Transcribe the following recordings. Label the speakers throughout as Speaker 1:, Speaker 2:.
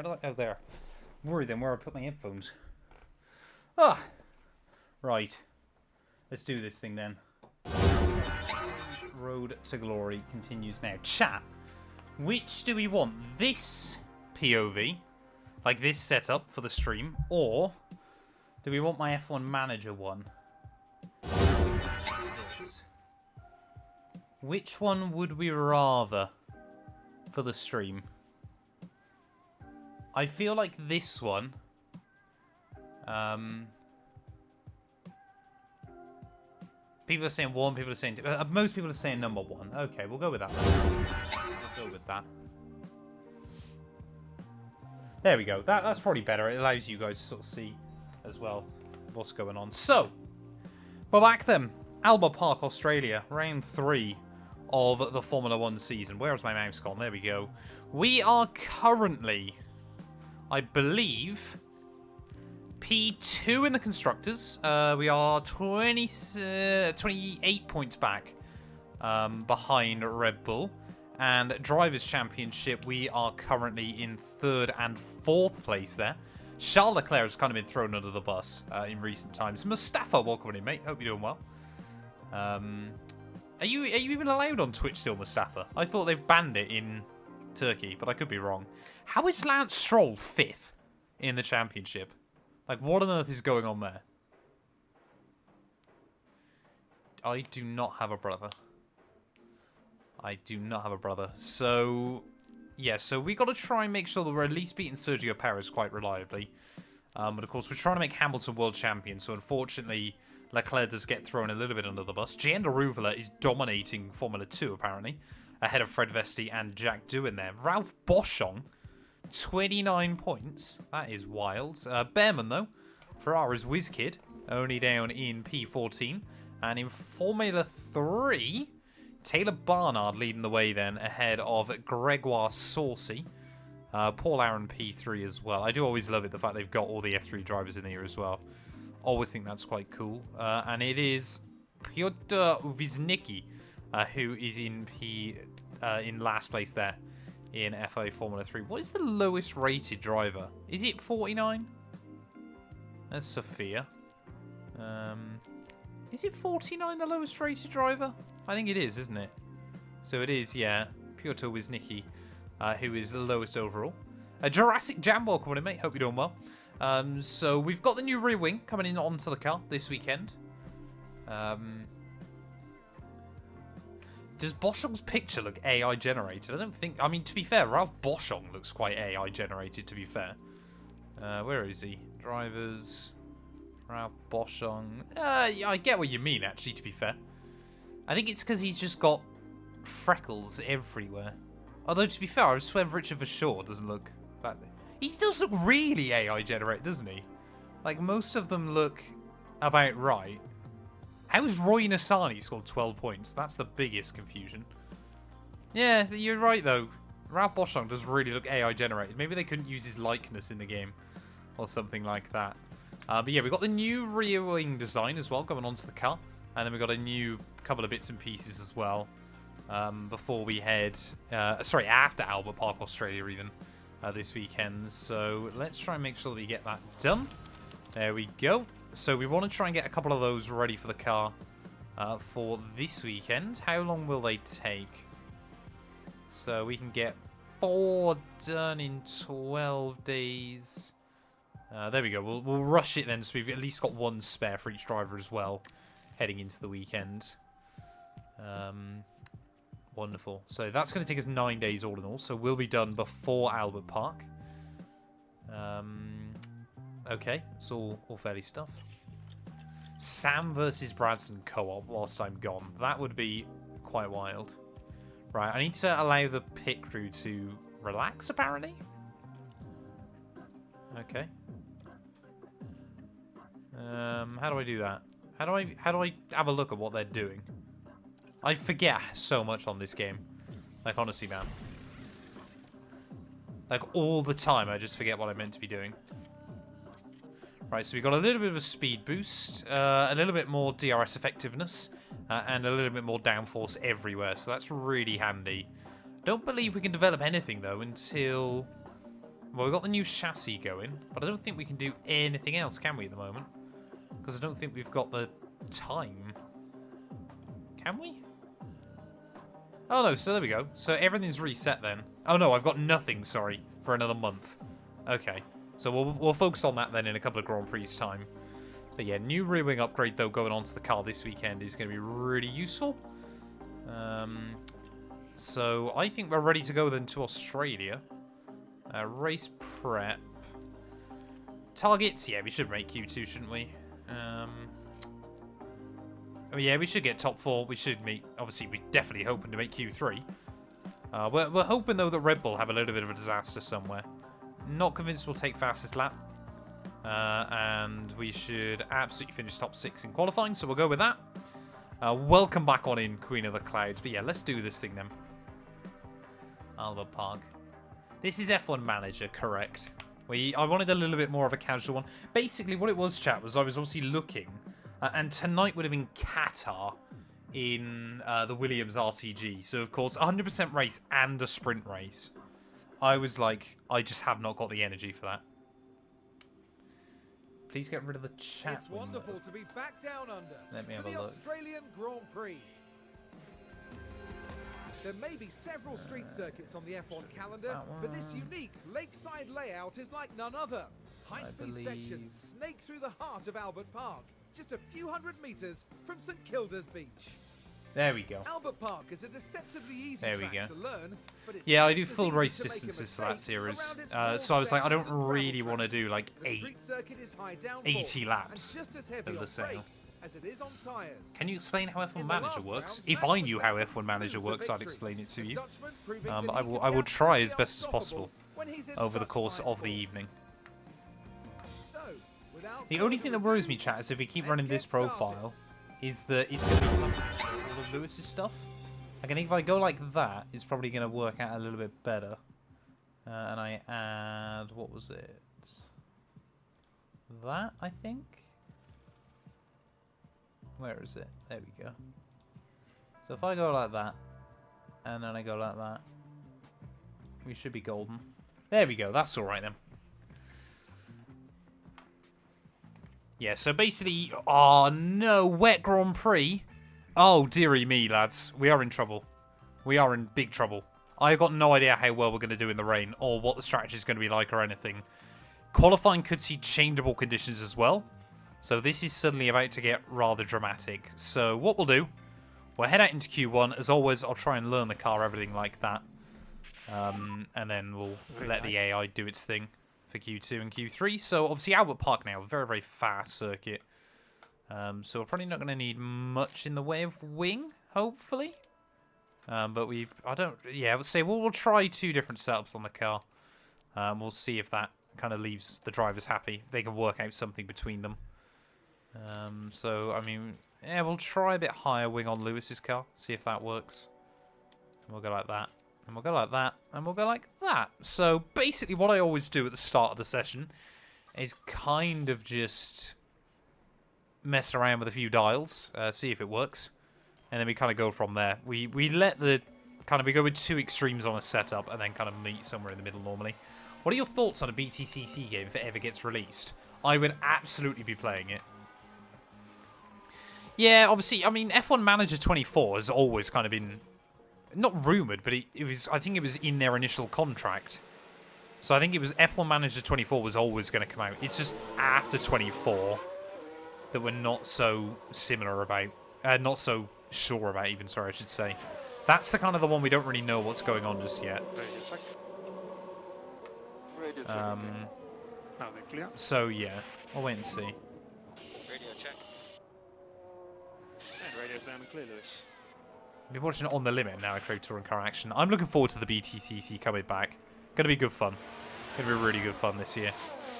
Speaker 1: did I... Oh, there. I'm worried then where I put my headphones. Ah! Right. Let's do this thing then. Road to Glory continues now. Chat, which do we want? This POV, like this setup for the stream, or do we want my F1 Manager one? This. Which one would we rather for the stream? I feel like this one. People are saying one, people are saying two. Most people are saying number one. Okay, we'll go with that. We'll go with that. There we go. That's probably better. It allows you guys to sort of see as well what's going on. So, we're back then. Albert Park, Australia. Round 3 of the Formula 1 season. Where's my mouse gone? There we go. We are currently, I believe, P2 in the Constructors. We are 28 points back behind Red Bull. And Drivers' Championship, we are currently in 3rd and 4th place there. Charles Leclerc has kind of been thrown under the bus in recent times. Mustafa, welcome in, mate. Hope you're doing well. Are you even allowed on Twitch still, Mustafa? I thought they banned it in Turkey, but I could be wrong. How is Lance Stroll 5th in the championship? Like, what on earth is going on there? I do not have a brother. I do not have a brother. So, yeah, so we got to try and make sure that we're at least beating Sergio Perez quite reliably. But, of course, we're trying to make Hamilton world champion. So, unfortunately, Leclerc does get thrown a little bit under the bus. Gian Ruvula is dominating Formula 2, apparently, ahead of Fred Vesti and Jack Doohan there. Ralph Boschung, 29 points. That is wild. Behrman, though, Ferrari's whiz kid, only down in P14. And in Formula 3, Taylor Barnard leading the way then, ahead of Gregoire Saucy. Paul Aaron P3 as well. I do always love it, the fact they've got all the F3 drivers in here as well. Always think that's quite cool. And it is Piotr Wisnicki, who is in last place there in FA Formula 3. What is the lowest rated driver? Is it 49? That's Sophia. Is it 49 the lowest rated driver? I think it is, isn't it? So it is, yeah. Piotr Wisnicki, who is the lowest overall. Jurassic Jam, welcome in, mate. Hope you're doing well. So we've got the new rear wing coming in onto the car this weekend. Does Boschung's picture look AI generated? I don't think... I mean, to be fair, Ralph Boschung looks quite AI generated, to be fair. Where is he? Drivers... Ralph Boschung... yeah, I get what you mean, actually, to be fair. I think it's because he's just got freckles everywhere. Although, to be fair, I swear Richard Verschoor doesn't look... that. He does look really AI generated, doesn't he? Like, most of them look about right. How has Roy Nassani scored 12 points? That's the biggest confusion. Yeah, you're right, though. Ralph Boschung does really look AI generated. Maybe they couldn't use his likeness in the game or something like that. But yeah, we've got the new rear wing design as well going onto the car. And then we've got a new couple of bits and pieces as well before we head... after Albert Park, Australia even, this weekend. So let's try and make sure that we get that done. There we go. So we want to try and get a couple of those ready for the car for this weekend. How long will they take? So we can get 4 done in 12 days. There we go. We'll rush it then, so we've at least got 1 spare for each driver as well, heading into the weekend. Wonderful. So that's going to take us 9 days all in all. So we'll be done before Albert Park. Okay, it's all fairly stuff. Sam versus Bradson co-op whilst I'm gone. That would be quite wild. Right, I need to allow the pit crew to relax, apparently. Okay. How do I do that? How do I have a look at what they're doing? I forget so much on this game. Like, honestly, man. Like, all the time, I just forget what I'm meant to be doing. Right, so we got a little bit of a speed boost, a little bit more DRS effectiveness, and a little bit more downforce everywhere, so that's really handy. Don't believe we can develop anything, though, until Well, we've got the new chassis going, but I don't think we can do anything else, can we, at the moment? Because I don't think we've got the time. Can we? Oh, no, so there we go. So everything's reset then. Oh, no, I've got nothing, sorry, for another month. Okay, so we'll focus on that then in a couple of Grand Prix time. But yeah, new rear wing upgrade, though, going onto the car this weekend is going to be really useful. So I think we're ready to go then to Australia. Race prep. Targets, yeah, we should make Q2, shouldn't we? Oh yeah, we should get top 4. We should make, obviously, we're definitely hoping to make Q3. We're hoping, though, that Red Bull have a little bit of a disaster somewhere. Not convinced we'll take fastest lap. And we should absolutely finish top 6 in qualifying, so we'll go with that. Welcome back on in, Queen of the Clouds. But yeah, let's do this thing then. Albert Park. This is F1 Manager, correct. I wanted a little bit more of a casual one. Basically, what it was, chat, was I was obviously looking, and tonight would have been Qatar in the Williams RTG. So, of course, 100% race and a sprint race. I was like, I just have not got the energy for that. Please get rid of the chat.
Speaker 2: It's wonderful to be back down under.
Speaker 1: Let me have
Speaker 2: for
Speaker 1: a
Speaker 2: the
Speaker 1: look.
Speaker 2: Australian Grand Prix. There may be several street circuits on the F1 calendar, but this unique lakeside layout is like none other. High-speed sections snake through the heart of Albert Park, just a few hundred meters from St Kilda's beach.
Speaker 1: There we go.
Speaker 2: Albert Park is a deceptively easy track to learn, but it's
Speaker 1: I do full race distances for that series. So I was like, I don't really want to do like 80 laps of the same. Can you explain how F1 Manager works? If I knew how F1 Manager works, I'd explain it to you. I will try as best as possible over the course of the evening. The only thing that worries me, chat, is if we keep running this profile, is that it's going to be all of Lewis's stuff. Like, I think if I go like that, it's probably going to work out a little bit better. And I add, what was it? That, I think? Where is it? There we go. So if I go like that, and then I go like that, we should be golden. There we go, that's alright then. Yeah, so basically, oh no, wet Grand Prix. Oh, dearie me, lads. We are in trouble. We are in big trouble. I've got no idea how well we're going to do in the rain, or what the strategy is going to be like, or anything. Qualifying could see changeable conditions as well. So this is suddenly about to get rather dramatic. So what we'll do, we'll head out into Q1. As always, I'll try and learn the car, everything like that. And then we'll let the AI do its thing for Q2 and Q3. So obviously Albert Park now, a very, very fast circuit. So we're probably not going to need much in the way of wing, hopefully. But we'll try 2 different setups on the car. We'll see if that kind of leaves the drivers happy. They can work out something between them. So, I mean, yeah, we'll try a bit higher wing on Lewis's car. See if that works. And we'll go like that. And we'll go like that. And we'll go like that. So, basically, what I always do at the start of the session is kind of just mess around with a few dials. See if it works. And then we kind of go from there. We let the... we go with 2 extremes on a setup and then kind of meet somewhere in the middle normally. What are your thoughts on a BTCC game if it ever gets released? I would absolutely be playing it. Yeah, obviously, I mean, F1 Manager 24 has always kind of been, not rumoured, but it was, I think it was in their initial contract. So I think it was F1 Manager 24 was always going to come out. It's just after 24 that we're not so similar about, not so sure about even, sorry, I should say. That's the kind of the one we don't really know what's going on just yet. So yeah, we'll wait and see.
Speaker 3: Radio check. And radio's down and clear, Lewis.
Speaker 1: I've been watching it on the limit now, Crowd Touring Car Action. I'm looking forward to the BTCC coming back. Gonna be good fun. Gonna be really good fun this year.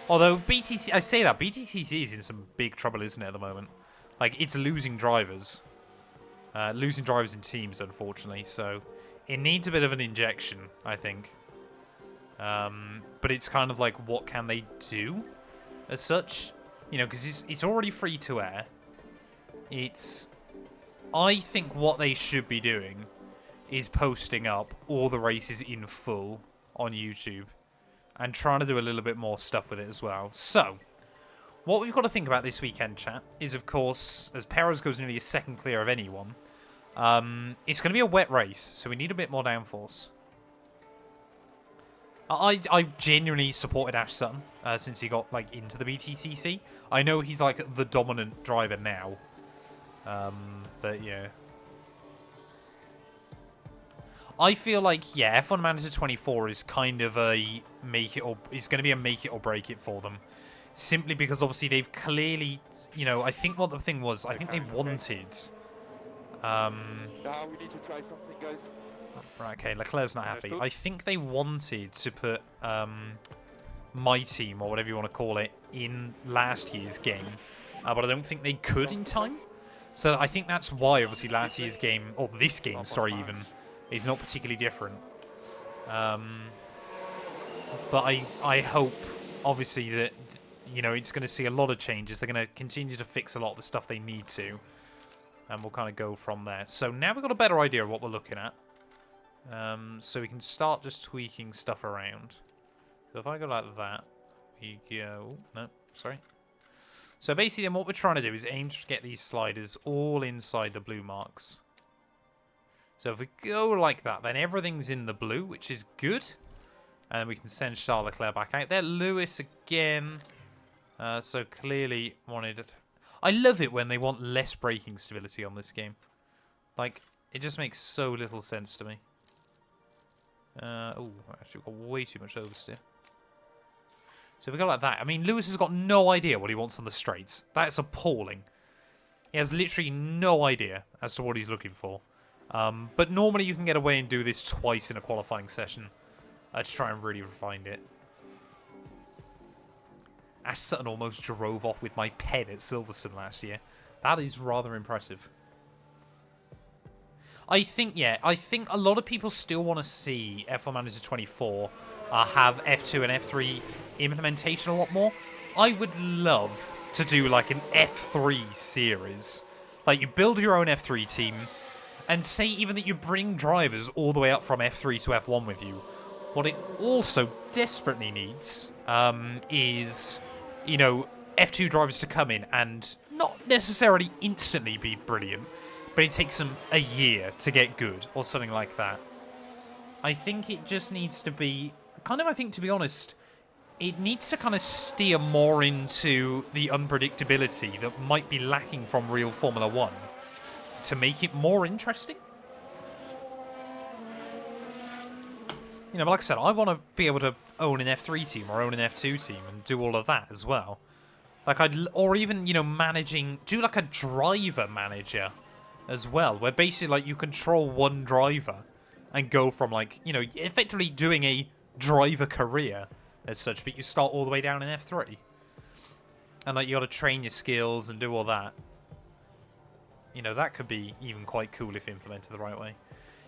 Speaker 1: Although BTC, I say that BTCC is in some big trouble, isn't it, at the moment? Like, it's losing drivers. Losing drivers in teams, unfortunately. So it needs a bit of an injection, I think. But it's kind of like, what can they do as such? You know, because it's already free to air. I think what they should be doing is posting up all the races in full on YouTube. and trying to do a little bit more stuff with it as well. So, what we've got to think about this weekend, chat, is, of course, as Perez goes nearly a second clear of anyone, it's going to be a wet race, so we need a bit more downforce. I've genuinely supported Ash Sutton since he got like into the BTCC. I know he's like the dominant driver now, but yeah. I feel like, yeah, F1 Manager 24 is kind of a make it or is going to be a make it or break it for them. Simply because obviously they've clearly, you know, I think what the thing was, I think they wanted.
Speaker 4: Now we need to try something, guys.
Speaker 1: Right, okay, Leclerc's not happy. I think they wanted to put my team, or whatever you want to call it, in last year's game. But I don't think they could in time. So I think that's why, obviously, last year's game, or this game, sorry, even, is not particularly different. But I hope, obviously, that, you know, it's going to see a lot of changes. They're going to continue to fix a lot of the stuff they need to. And we'll kind of go from there. So now we've got a better idea of what we're looking at. So we can start just tweaking stuff around. So if I go like that, we go... No, sorry. So basically then what we're trying to do is aim to get these sliders all inside the blue marks. So if we go like that, then everything's in the blue, which is good. And we can send Charles Leclerc back out there. Lewis again. So clearly wanted it. I love it when they want less braking stability on this game. Like, it just makes so little sense to me. Oh, actually got way too much oversteer. So if we go like that, I mean, Lewis has got no idea what he wants on the straights. That's appalling. He has literally no idea as to what he's looking for. But normally you can get away and do this twice in a qualifying session to try and really refine it. Ash Sutton almost drove off with my pen at Silverstone last year. That is rather impressive. I think a lot of people still want to see F1 Manager 24 have F2 and F3 implementation a lot more. I would love to do like an F3 series. Like you build your own F3 team and say even that you bring drivers all the way up from F3 to F1 with you. What it also desperately needs is, you know, F2 drivers to come in and not necessarily instantly be brilliant, but it takes them a year to get good or something like that. I think it just needs to be kind of, I think, to be honest, it needs to kind of steer more into the unpredictability that might be lacking from real Formula 1 to make it more interesting. You know, but like I said, I want to be able to own an F3 team or own an F2 team and do all of that as well. Like or even, you know, do like a driver manager as well, where basically like you control one driver and go from like, you know, effectively doing a driver career as such, but you start all the way down in F3. And like you got to train your skills and do all that. You know, that could be even quite cool if implemented the right way.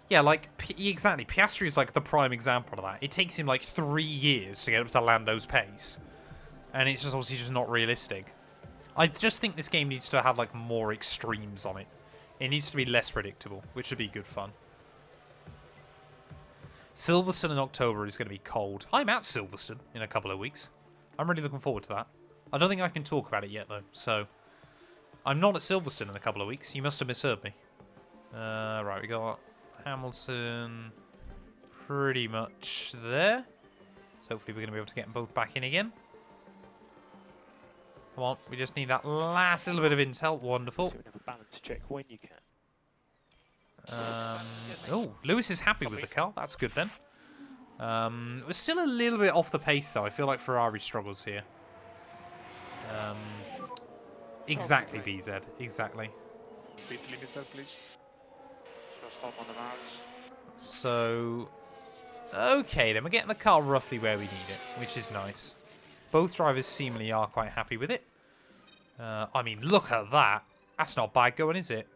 Speaker 1: Yeah, like, exactly. Piastri is like the prime example of that. It takes him like 3 years to get up to Lando's pace. And it's just obviously just not realistic. I just think this game needs to have like more extremes on it. It needs to be less predictable, which would be good fun. Silverstone in October is going to be cold. I'm at Silverstone in a couple of weeks. I'm really looking forward to that. I don't think I can talk about it yet, though. So, I'm not at Silverstone in a couple of weeks. You must have misheard me. Right, we got Hamilton pretty much there. So hopefully we're going to be able to get them both back in again. Come on, we just need that last little bit of intel. Wonderful.
Speaker 3: So we have a balance check when you can.
Speaker 1: Oh, Lewis is happy with the car. That's good then. We're still a little bit off the pace though. I feel like Ferrari struggles here. Exactly, BZ. Exactly.
Speaker 3: Pit limiter, please. So stop on the marks.
Speaker 1: So, okay, then we're getting the car roughly where we need it, which is nice. Both drivers seemingly are quite happy with it. I mean, look at that. That's not bad going, is it?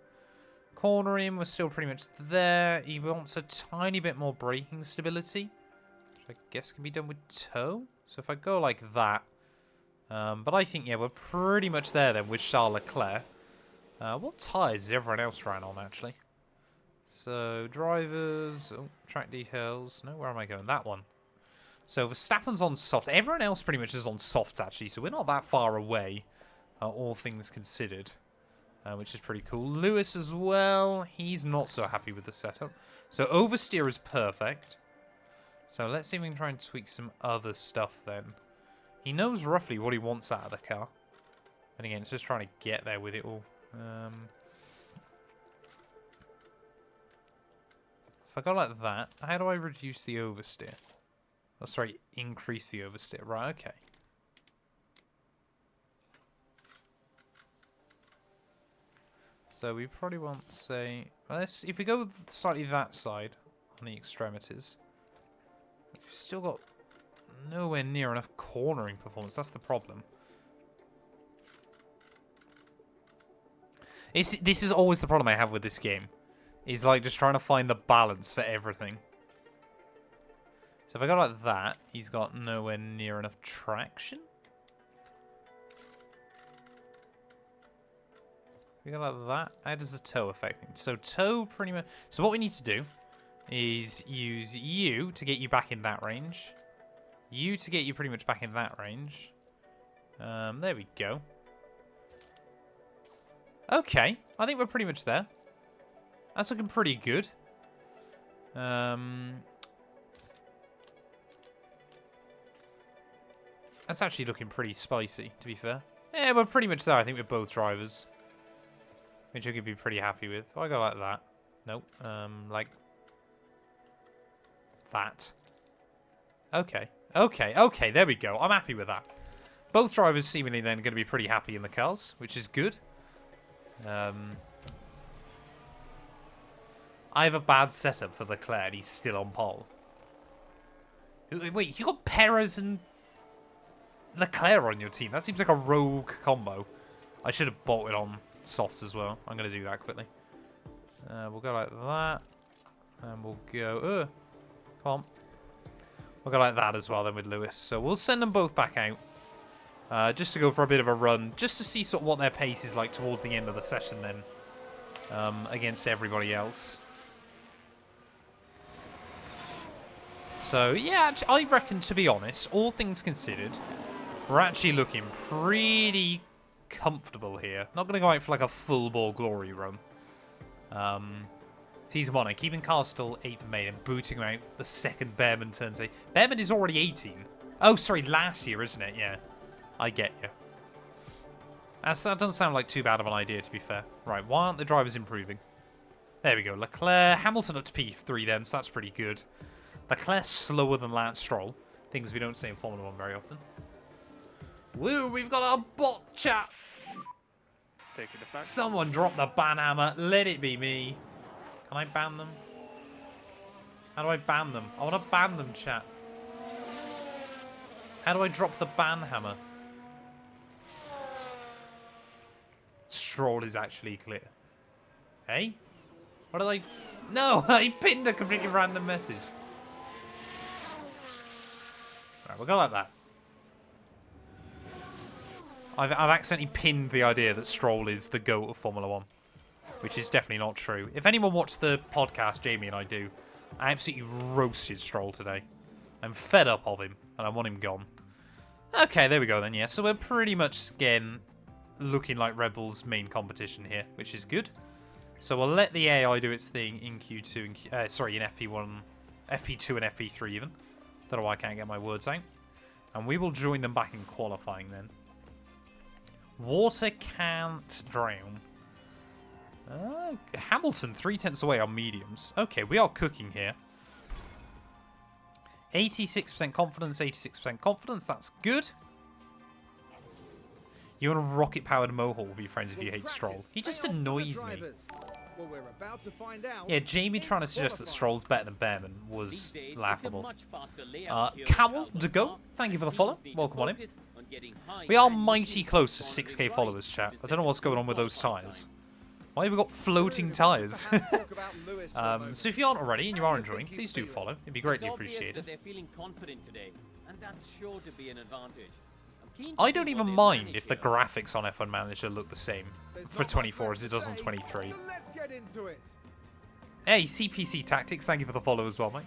Speaker 1: Cornering, we're still pretty much there. He wants a tiny bit more braking stability, which I guess can be done with toe. So if I go like that. But I think, yeah, we're pretty much there then with Charles Leclerc. What tyres is everyone else ran on, actually? So, drivers, track details. No, where am I going? That one. So Verstappen's on soft. Everyone else pretty much is on softs, actually. So we're not that far away, all things considered. Which is pretty cool. Lewis as well. He's not so happy with the setup. So oversteer is perfect. So let's see if we can try and tweak some other stuff then. He knows roughly what he wants out of the car. And again, it's just trying to get there with it all. If I go like that, how do I reduce the oversteer? Oh, sorry, increase the oversteer. Right, okay. So we probably want to say, well, if we go slightly that side on the extremities, we've still got nowhere near enough cornering performance. That's the problem. This is always the problem I have with this game. Is like just trying to find the balance for everything. So if I go like that, he's got nowhere near enough traction. We go like that. How does the toe affect things? So toe pretty much. So what we need to do is use you to get you back in that range. You to get you pretty much back in that range. There we go. Okay, I think we're pretty much there. That's looking pretty good. That's actually looking pretty spicy, to be fair. Yeah, we're pretty much there, I think, with both drivers. Which you could be pretty happy with. I go like that. Nope. Like that. Okay. Okay, there we go. I'm happy with that. Both drivers seemingly then going to be pretty happy in the cars, which is good. I have a bad setup for Leclerc and he's still on pole. Wait, you got Perez and Leclerc on your team? That seems like a rogue combo. I should have bolted on softs as well. I'm going to do that quickly. We'll go like that. And we'll go... come on. We'll go like that as well then with Lewis. So we'll send them both back out. Just to go for a bit of a run. Just to see sort of what their pace is like towards the end of the session then. Against everybody else. So, yeah, I reckon, to be honest, all things considered, we're actually looking pretty comfortable here. Not going to go out for like a full ball glory run. Season 1, keeping cars still 8th of May and booting him out the second Behrman turns 8. Behrman is already 18. Oh, sorry, last year, isn't it? Yeah, I get you. That doesn't sound like too bad of an idea, to be fair. Right, why aren't the drivers improving? There we go. Leclerc, Hamilton up to P3 then, so that's pretty good. Leclerc's slower than Lance Stroll. Things we don't see in Formula 1 very often. Woo, we've got a bot chat.
Speaker 3: Taking the flag.
Speaker 1: Someone drop the ban hammer. Let it be me. Can I ban them? How do I ban them? I want to ban them, chat. How do I drop the ban hammer? Stroll is actually clear. Hey? What did I... No! I pinned a completely random message. Right, we'll go like that. I've accidentally pinned the idea that Stroll is the GOAT of Formula 1. Which is definitely not true. If anyone watched the podcast, Jamie and I do, I absolutely roasted Stroll today. I'm fed up of him, and I want him gone. Okay, there we go then, yeah. So we're pretty much, again, looking like Red Bull's main competition here, which is good. So we'll let the AI do its thing in Q2 and in FP1, FP2 and FP3 even. Don't know why I can't get my words out. And we will join them back in qualifying then. Water can't drown. Hamilton 3/10 away on mediums. Okay, we are cooking here. 86% confidence, 86% confidence. That's good. You want a rocket-powered mohawk with your friends if you hate Stroll. He just annoys me.
Speaker 2: Well, we're about to find out.
Speaker 1: Yeah, Jamie trying to suggest that Stroll's better than Behrman was laughable. Camel to go. Thank you for the follow. Welcome on in. We are mighty close to 6k followers, chat. I don't know what's going on with those tyres. Why have we got floating tyres? So if you aren't already and you are enjoying, please do follow. It'd be greatly appreciated. I don't even mind if the graphics on F1 Manager look the same for 24 as it does on 23. Hey, CPC Tactics, thank you for the follow as well, mate.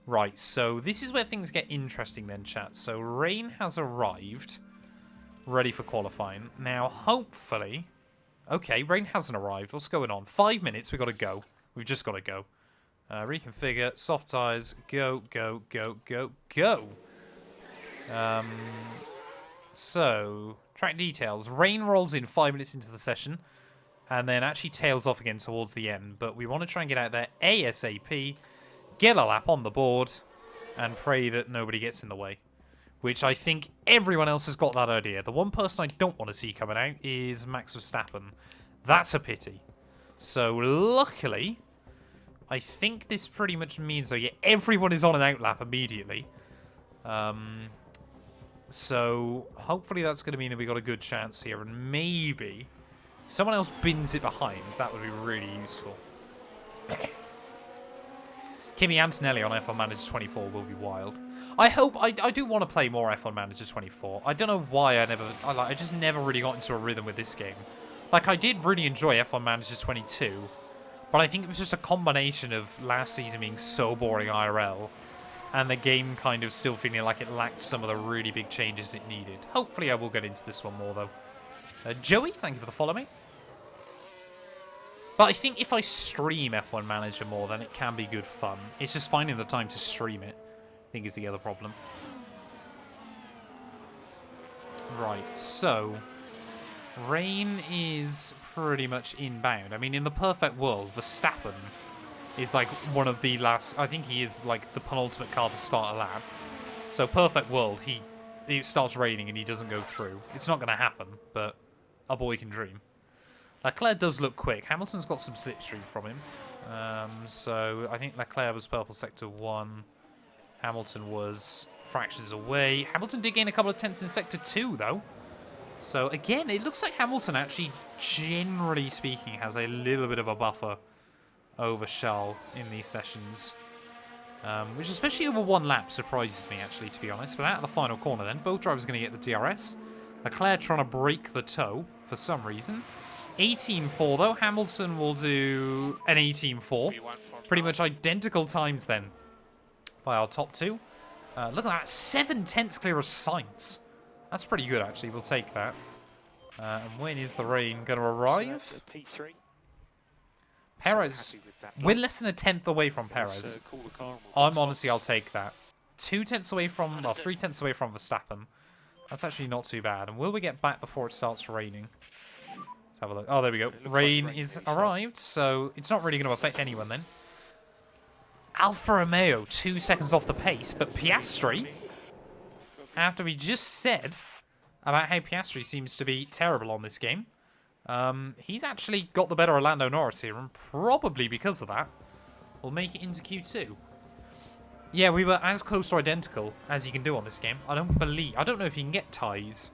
Speaker 1: Right, so this is where things get interesting then, chat. So Rain has arrived, ready for qualifying. Now, hopefully... Okay, Rain hasn't arrived. What's going on? 5 minutes, we've got to go. We've just got to go. Reconfigure, soft tyres, go, go, go, go, go. So, track details. Rain rolls in 5 minutes into the session, and then actually tails off again towards the end. But we want to try and get out there ASAP, get a lap on the board, and pray that nobody gets in the way. Which I think everyone else has got that idea. The one person I don't want to see coming out is Max Verstappen. That's a pity. So, luckily, I think this pretty much means, though, yeah, everyone is on an outlap immediately. So, hopefully that's going to mean that we got a good chance here. And maybe, if someone else bins it behind, that would be really useful. Kimi Antonelli on F1 Manager 24 will be wild. I hope... I do want to play more F1 Manager 24. I don't know why I just never really got into a rhythm with this game. Like, I did really enjoy F1 Manager 22, but I think it was just a combination of last season being so boring IRL, and the game kind of still feeling like it lacked some of the really big changes it needed. Hopefully I will get into this one more, though. Joey, thank you for the follow, mate. But I think if I stream F1 Manager more, then it can be good fun. It's just finding the time to stream it, I think, is the other problem. Right, so... Rain is pretty much inbound. I mean, in the perfect world, Verstappen is like one of the last... I think he is like the penultimate car to start a lap. So perfect world, it starts raining and he doesn't go through. It's not going to happen, but a boy can dream. Leclerc does look quick. Hamilton's got some slipstream from him. So I think Leclerc was purple sector 1. Hamilton was fractions away. Hamilton did gain a couple of tenths in sector 2, though. So again, it looks like Hamilton actually, generally speaking, has a little bit of a buffer over Charles in these sessions. Which, especially over one lap, surprises me, actually, to be honest. But out of the final corner then, both drivers are going to get the DRS. Leclerc trying to break the toe for some reason. 18.4 though. Hamilton will do an 18.4. Pretty much identical times then by our top two. Look at that. 7 tenths clear of Sainz. That's pretty good, actually. We'll take that. And when is the rain going to arrive?
Speaker 3: So P3.
Speaker 1: Perez. We're less than a tenth away from Perez. Honestly, I'll take that. 2 tenths away from... Well, 3 tenths away from Verstappen. That's actually not too bad. And will we get back before it starts raining? Let's have a look. Oh, there we go. Rain is arrived, so it's not really going to affect anyone then. Alfa Romeo, 2 seconds off the pace, but Piastri, after we just said about how Piastri seems to be terrible on this game, he's actually got the better of Lando Norris here, and probably because of that, we'll make it into Q2. Yeah, we were as close to identical as you can do on this game. I don't know if you can get ties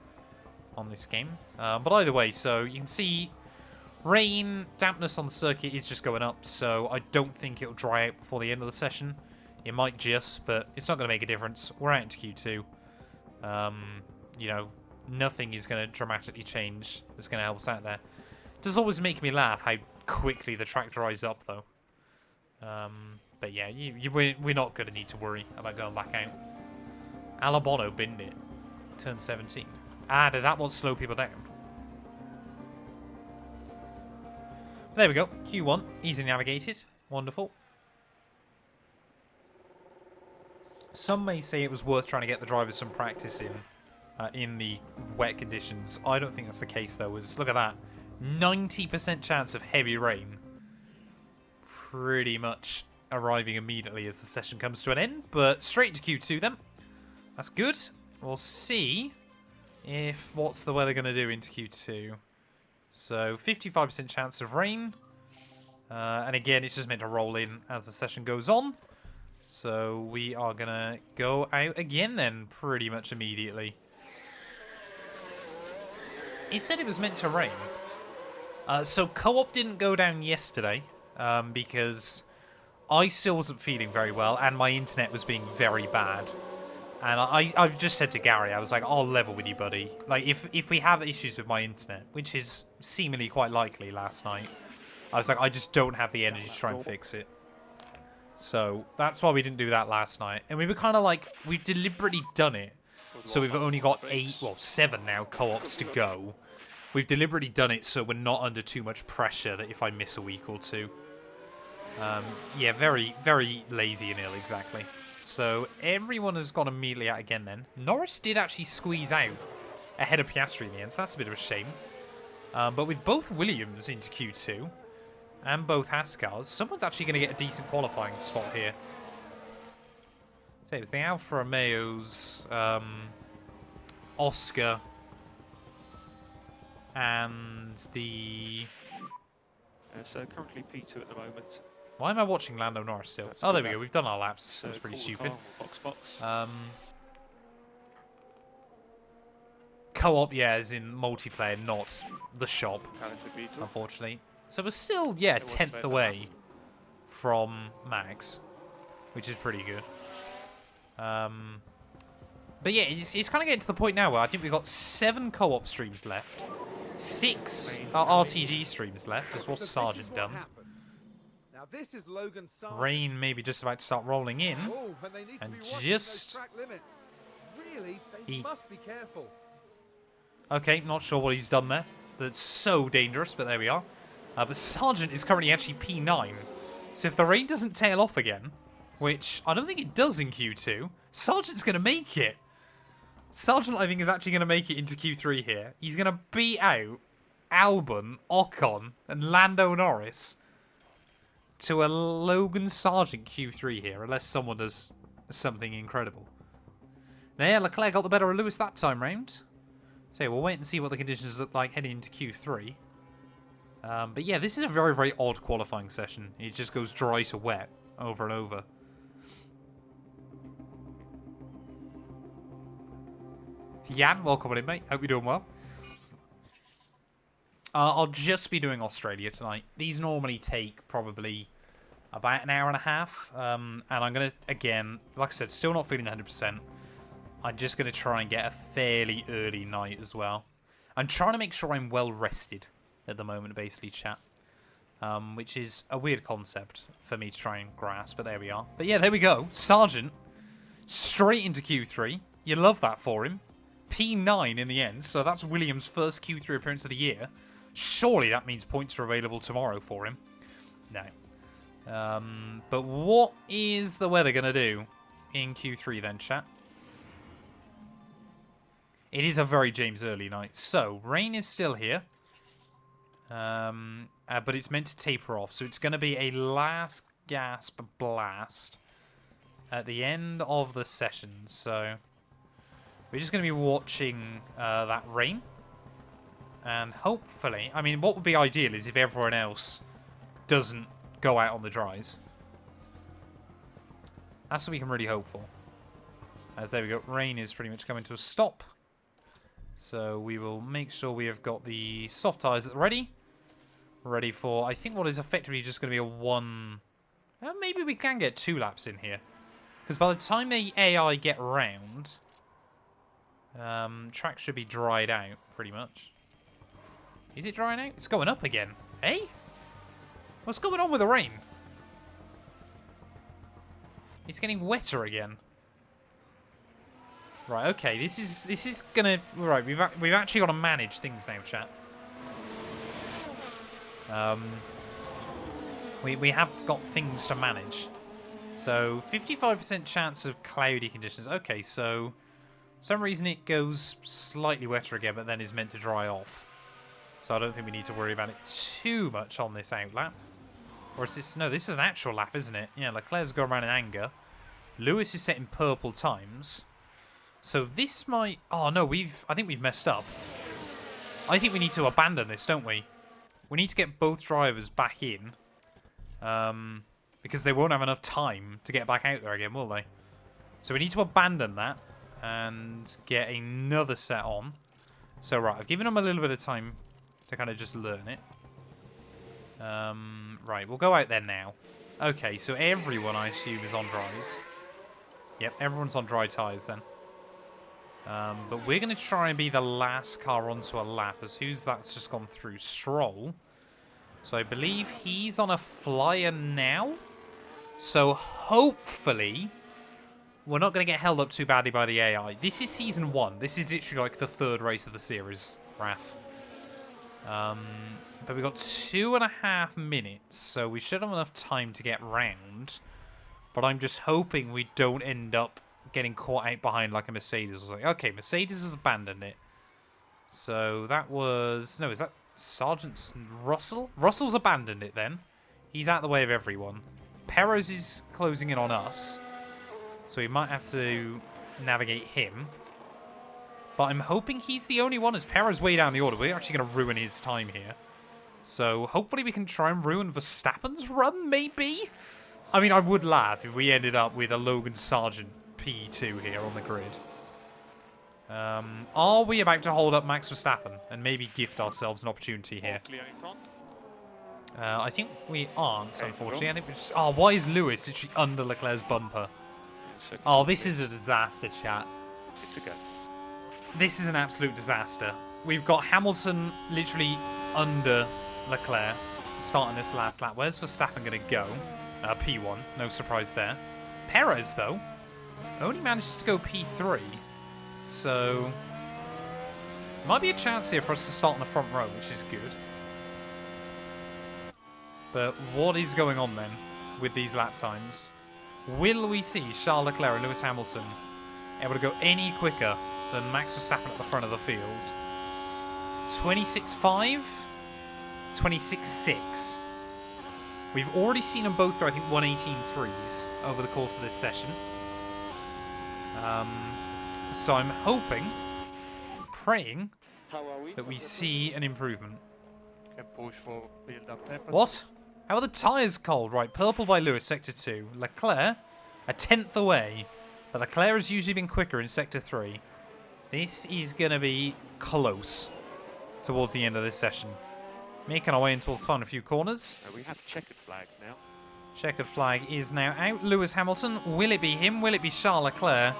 Speaker 1: on this game. But either way, so you can see rain, dampness on the circuit is just going up, so I don't think it'll dry out before the end of the session. It might just, but it's not going to make a difference. We're out into Q2. You know, nothing is going to dramatically change that's going to help us out there. It does always make me laugh how quickly the track dries up, though. But yeah, we're not going to need to worry about going back out. Alabono binned it. Turn 17. Ah, did that one slow people down? There we go. Q1. Easily navigated. Wonderful. Some may say it was worth trying to get the drivers some practice in the wet conditions. I don't think that's the case, though. Look at that. 90% chance of heavy rain. Pretty much arriving immediately as the session comes to an end. But straight to Q2 then. That's good. We'll see if what's the weather going to do into Q2. So 55% chance of rain. And again, it's just meant to roll in as the session goes on. So we are going to go out again then pretty much immediately. It said it was meant to rain. So co-op didn't go down yesterday because I still wasn't feeling very well and my internet was being very bad. And I've just said to Gary, I was like, I'll level with you, buddy. Like, if we have issues with my internet, which is seemingly quite likely last night, I was like, I just don't have the energy to try and fix it. So that's why we didn't do that last night. And we were kind of like, we've deliberately done it. So we've only got 7 now co-ops to go. We've deliberately done it so we're not under too much pressure that if I miss a week or two. Yeah, very, very lazy and ill, exactly. So everyone has gone immediately out again then. Norris did actually squeeze out ahead of Piastri in the end, so that's a bit of a shame. But with both Williams into Q2 and both Haskars, someone's actually going to get a decent qualifying spot here. So it was the Alfa Romeos, Oscar, and the...
Speaker 3: So currently P2 at the moment.
Speaker 1: Why am I watching Lando Norris still? Oh, there we go. We've done our laps. That was pretty stupid.
Speaker 3: Box.
Speaker 1: Co-op, yeah, is in multiplayer, not the shop, unfortunately. So we're still, yeah, 10th away from Max, which is pretty good. But yeah, it's kind of getting to the point now where I think we've got 7 co-op streams left, 6 RTG streams left, is what Sargent done.
Speaker 2: Now this is Logan Sargent.
Speaker 1: Rain maybe just about to start rolling in, and just...
Speaker 2: Really, they must be careful.
Speaker 1: Okay, not sure what he's done there. That's so dangerous, but there we are. But Sargent is currently actually P9. So if the rain doesn't tail off again, which I don't think it does in Q2, Sargent's going to make it. Sargent, I think, is actually going to make it into Q3 here. He's going to beat out Albon, Ocon, and Lando Norris to a Logan Sargent Q3 here, unless someone does something incredible. Now, yeah, Leclerc got the better of Lewis that time round. So we'll wait and see what the conditions look like heading into Q3. But yeah, this is a very, very odd qualifying session. It just goes dry to wet over and over. Jan, welcome in, mate. Hope you're doing well. I'll just be doing Australia tonight. These normally take probably about an hour and a half. And I'm going to, again, like I said, still not feeling 100%. I'm just going to try and get a fairly early night as well. I'm trying to make sure I'm well rested at the moment, basically, chat. Which is a weird concept for me to try and grasp, but there we are. But yeah, there we go. Sargent, straight into Q3. You love that for him. P9 in the end, so that's Williams' first Q3 appearance of the year. Surely that means points are available tomorrow for him. No. But what is the weather going to do in Q3 then, chat? It is a very James Early night. So, rain is still here. But it's meant to taper off. So it's going to be a last gasp blast at the end of the session. So we're just going to be watching that rain. And hopefully, I mean, what would be ideal is if everyone else doesn't go out on the dries. That's what we can really hope for. As there we go, rain is pretty much coming to a stop. So we will make sure we have got the soft tyres ready. Ready for, I think, what is effectively just going to be a one... maybe we can get 2 laps in here. Because by the time the AI get round, track should be dried out, pretty much. Is it drying out? It's going up again. Eh? What's going on with the rain? It's getting wetter again. Right, okay, this is gonna... Right, we've actually got to manage things now, chat. We have got things to manage. So, 55% chance of cloudy conditions. Okay, so... For some reason it goes slightly wetter again, but then is meant to dry off. So I don't think we need to worry about it too much on this out lap. Or is this... No, this is an actual lap, isn't it? Yeah, Leclerc's going around in anger. Lewis is setting purple times. So this might... Oh, no, I think we've messed up. I think we need to abandon this, don't we? We need to get both drivers back in. Because they won't have enough time to get back out there again, will they? So we need to abandon that and get another set on. So, right, I've given them a little bit of time to kind of just learn it. Right, we'll go out there now. Okay, so everyone, I assume, is on dries. Yep, everyone's on dry tyres then. But we're going to try and be the last car onto a lap, as who's that's just gone through? Stroll. So I believe he's on a flyer now. So hopefully we're not going to get held up too badly by the AI. This is Season 1. This is literally like the 3rd race of the series, Raph. But we've got 2.5 minutes, so we should have enough time to get round. But I'm just hoping we don't end up getting caught out behind like a Mercedes or something. Okay, Mercedes has abandoned it. So that was... No, is that Sergeant Russell? Russell's abandoned it then. He's out of the way of everyone. Perez is closing in on us. So we might have to navigate him. But I'm hoping he's the only one as Perez way down the order. We're actually going to ruin his time here. So hopefully we can try and ruin Verstappen's run, maybe? I mean, I would laugh if we ended up with a Logan Sargent P2 here on the grid. Are we about to hold up Max Verstappen and maybe gift ourselves an opportunity here?
Speaker 3: Clear in front.
Speaker 1: I think we aren't, unfortunately. I think we're just... Oh, why is Lewis literally under Leclerc's bumper? Oh, this is a disaster, chat.
Speaker 3: It's a go.
Speaker 1: This is an absolute disaster. We've got Hamilton literally under Leclerc starting this last lap. Where's Verstappen going to go? P1, no surprise there. Perez, though, only manages to go P3. So, might be a chance here for us to start in the front row, which is good. But what is going on then with these lap times? Will we see Charles Leclerc and Lewis Hamilton able to go any quicker than Max Verstappen at the front of the field? 26.5, 26.6. We've already seen them both go, I think, 118.3s over the course of this session. So I'm hoping, praying, that we see an improvement.
Speaker 3: Can push for build up tempo.
Speaker 1: What? How are the tyres cold? Right, purple by Lewis, Sector 2. Leclerc, a 10th away. But Leclerc has usually been quicker in Sector 3. This is going to be close towards the end of this session. Making our way in towards the final few corners.
Speaker 3: We have checkered flag now.
Speaker 1: Checkered flag is now out. Lewis Hamilton, will it be him? Will it be Charles Leclerc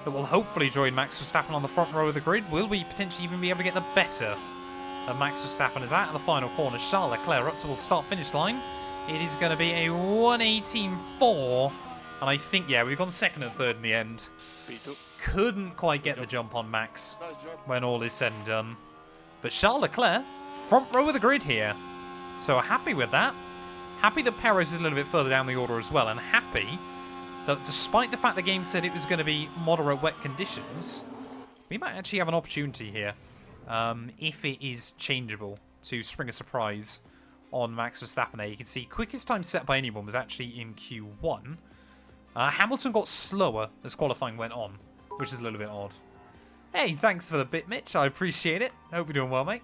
Speaker 1: that will hopefully join Max Verstappen on the front row of the grid? Will we potentially even be able to get the better of Max Verstappen is out of the final corner? Charles Leclerc up towards start-finish line. It is going to be a 118.4. And I think, yeah, we've gone second and third in the end.
Speaker 3: P2.
Speaker 1: Couldn't quite get the jump on Max when all is said and done. But Charles Leclerc, front row of the grid here. So happy with that. Happy that Perez is a little bit further down the order as well. And happy that despite the fact the game said it was going to be moderate wet conditions, we might actually have an opportunity here. If it is changeable to spring a surprise on Max Verstappen there. You can see quickest time set by anyone was actually in Q1. Hamilton got slower as qualifying went on, which is a little bit odd. Hey, thanks for the bit, Mitch. I appreciate it. Hope you're doing well, mate.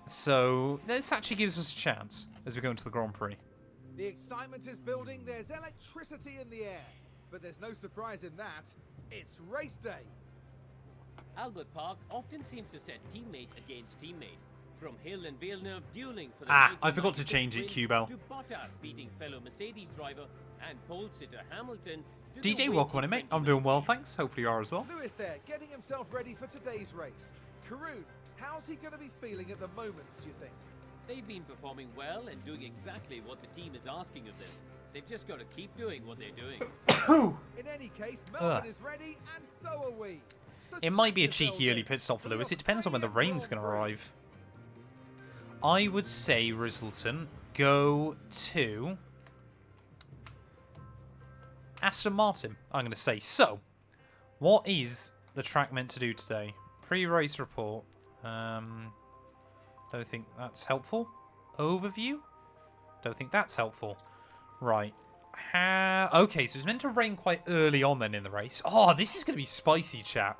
Speaker 1: So, this actually gives us a chance as we go into the Grand Prix.
Speaker 2: The excitement is building. There's electricity in the air. But there's no surprise in that. It's race day.
Speaker 5: Albert Park often seems to set teammate against teammate. From Hill and Villeneuve dueling for the
Speaker 1: I forgot to change it, Q-Bell.
Speaker 5: To Bottas beating fellow Mercedes driver and pole sitter Hamilton.
Speaker 1: DJ, welcome on in, mate. I'm doing well, thanks. Hopefully you are as well.
Speaker 2: Lewis there, getting himself ready for today's race. Karoon, how's he going to be feeling at the moment, do you think?
Speaker 5: They've been performing well and doing exactly what the team is asking of them. They've just got to keep doing what they're doing.
Speaker 2: In any case, Melbourne is ready, and so are we. So
Speaker 1: it might be a cheeky early pit stop for Lewis. It depends on when the rain's going to arrive. I would say, Rizzleton, go to Aston Martin, I'm going to say. So, what is the track meant to do today? Pre-race report. Don't think that's helpful. Overview? Don't think that's helpful. Right. Okay, so it's meant to rain quite early on then in the race. Oh, this is going to be spicy, chat.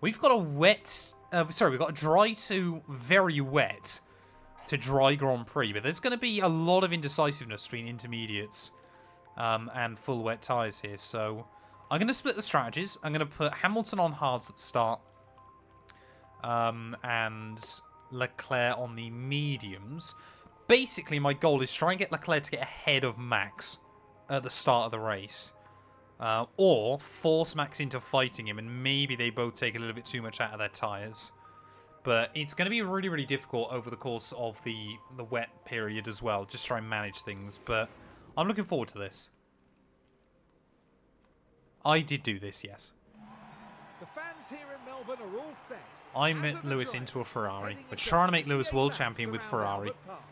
Speaker 1: We've got a wet... we've got a dry to very wet to dry Grand Prix, but there's going to be a lot of indecisiveness between intermediates and full wet tyres here. So I'm going to split the strategies. I'm going to put Hamilton on hards at the start and Leclerc on the mediums. Basically, my goal is try and get Leclerc to get ahead of Max at the start of the race. Or force Max into fighting him, and maybe they both take a little bit too much out of their tyres. But it's going to be really, really difficult over the course of the wet period as well. Just try and manage things. But I'm looking forward to this. I did do this, yes.
Speaker 2: The fans here in Melbourne are all set.
Speaker 1: I
Speaker 2: As
Speaker 1: met
Speaker 2: are the
Speaker 1: Lewis
Speaker 2: drivers,
Speaker 1: into a Ferrari.
Speaker 2: heading
Speaker 1: We're
Speaker 2: into
Speaker 1: trying to make Lewis
Speaker 2: 58
Speaker 1: world
Speaker 2: laps
Speaker 1: champion with
Speaker 2: around
Speaker 1: Ferrari.
Speaker 2: Albert Park.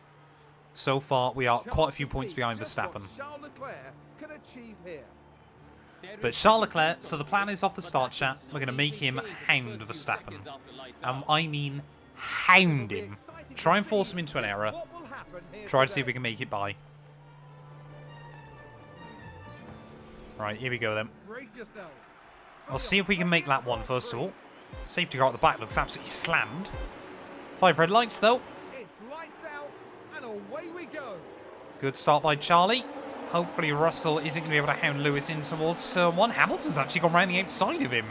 Speaker 1: So far, we are quite a few
Speaker 2: Chance to
Speaker 1: points
Speaker 2: see
Speaker 1: behind
Speaker 2: just what
Speaker 1: Verstappen.
Speaker 2: Charles Leclerc can achieve here.
Speaker 1: But Charles Leclerc, so the plan is off the start, chat. We're going to make him hound Verstappen. I mean hound him. Try and force him into an error.
Speaker 2: What will happen here
Speaker 1: Try to see if
Speaker 2: today?
Speaker 1: we can make it by. Right, here we go then.
Speaker 2: Brace yourself.
Speaker 1: I'll see if we can make lap 1 first of all. Safety car at the back looks absolutely slammed. 5 red lights though.
Speaker 2: It's lights out and away we go.
Speaker 1: Good start by Charlie. Hopefully Russell isn't going to be able to hound Lewis in towards turn 1. Hamilton's actually gone round the outside of him.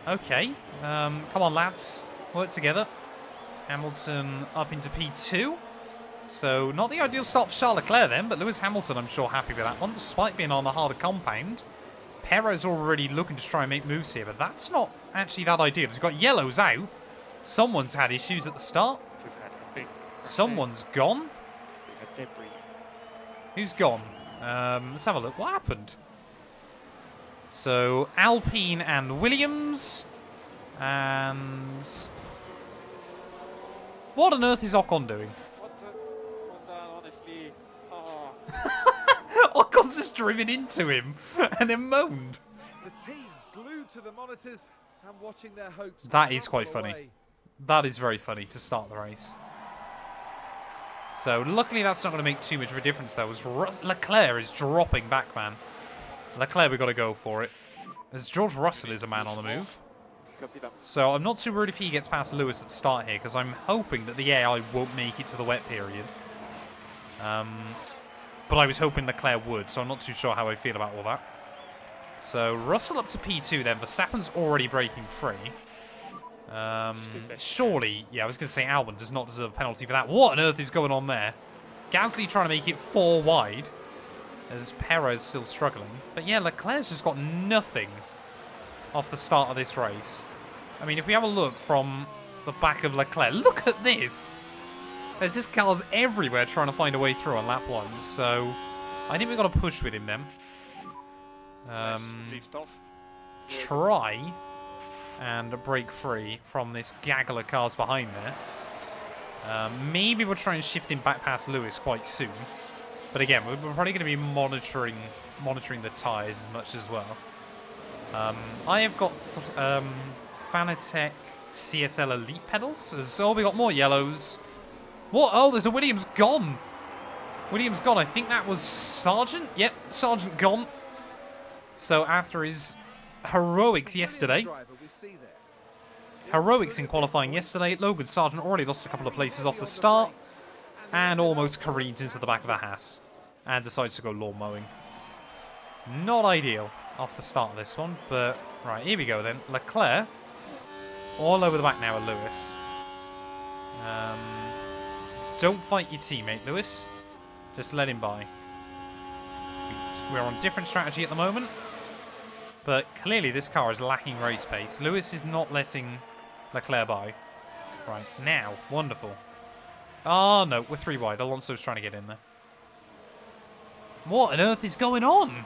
Speaker 1: Okay. Come on, lads. Work together. Hamilton up into P2. So, not the ideal start for Charles Leclerc then, but Lewis Hamilton, I'm sure, happy with that one, despite being on the harder compound. Perez already looking to try and make moves here, but that's not actually that ideal. We've got yellows out. Someone's had issues at the start.
Speaker 3: We've had a big
Speaker 1: Someone's gone.
Speaker 3: we had debris.
Speaker 1: Who's gone? Let's have a look. What happened? So, Alpine and Williams. And... what on earth is Ocon doing?
Speaker 4: What was that, honestly? Oh.
Speaker 1: Ocon's just driven into him and then moaned.
Speaker 2: The team glued to the monitors and watching their hopes.
Speaker 1: That is quite
Speaker 2: crumble
Speaker 1: funny.
Speaker 2: away.
Speaker 1: That is very funny to start the race. So, luckily that's not going to make too much of a difference, though, as Leclerc is dropping back, man. Leclerc, we've got to go for it. As George Russell is a man on the move.
Speaker 4: Copy that.
Speaker 1: So, I'm not too worried if he gets past Lewis at the start here, because I'm hoping that the AI won't make it to the wet period. But I was hoping Leclerc would, so I'm not too sure how I feel about all that. So, Russell up to P2 then. Verstappen's already breaking free. Surely, yeah, I was going to say Albon does not deserve a penalty for that. What on earth is going on there? Gasly trying to make it 4 wide, as Perez still struggling. But yeah, Leclerc's just got nothing off the start of this race. I mean, if we have a look from the back of Leclerc, look at this! There's just cars everywhere trying to find a way through on lap 1, so I think we've got to push with him then.
Speaker 3: Lift off.
Speaker 1: Try and break free from this gaggle of cars behind there. Maybe we'll try and shift him back past Lewis quite soon. But again, we're probably going to be monitoring the tyres as much as well. I have got Fanatec CSL Elite pedals. So we got more yellows. What? Oh, there's a Williams gone. Williams gone. I think that was Sargent. Yep, Sargent gone. So after his heroics yesterday,
Speaker 2: Driver we see there.
Speaker 1: heroics in qualifying yesterday, Logan Sargent already lost a couple of places off the start and almost careened into the back of a Haas and decides to go lawn mowing. Not ideal off the start of this one, but right, here we go then. Leclerc all over the back now with Lewis. Don't fight your teammate, Lewis. Just let him by. We're on different strategy at the moment. But clearly this car is lacking race pace. Lewis is not letting Leclerc by. Right, now. Wonderful. Oh, no. We're 3 wide. Alonso's trying to get in there. What on earth is going on?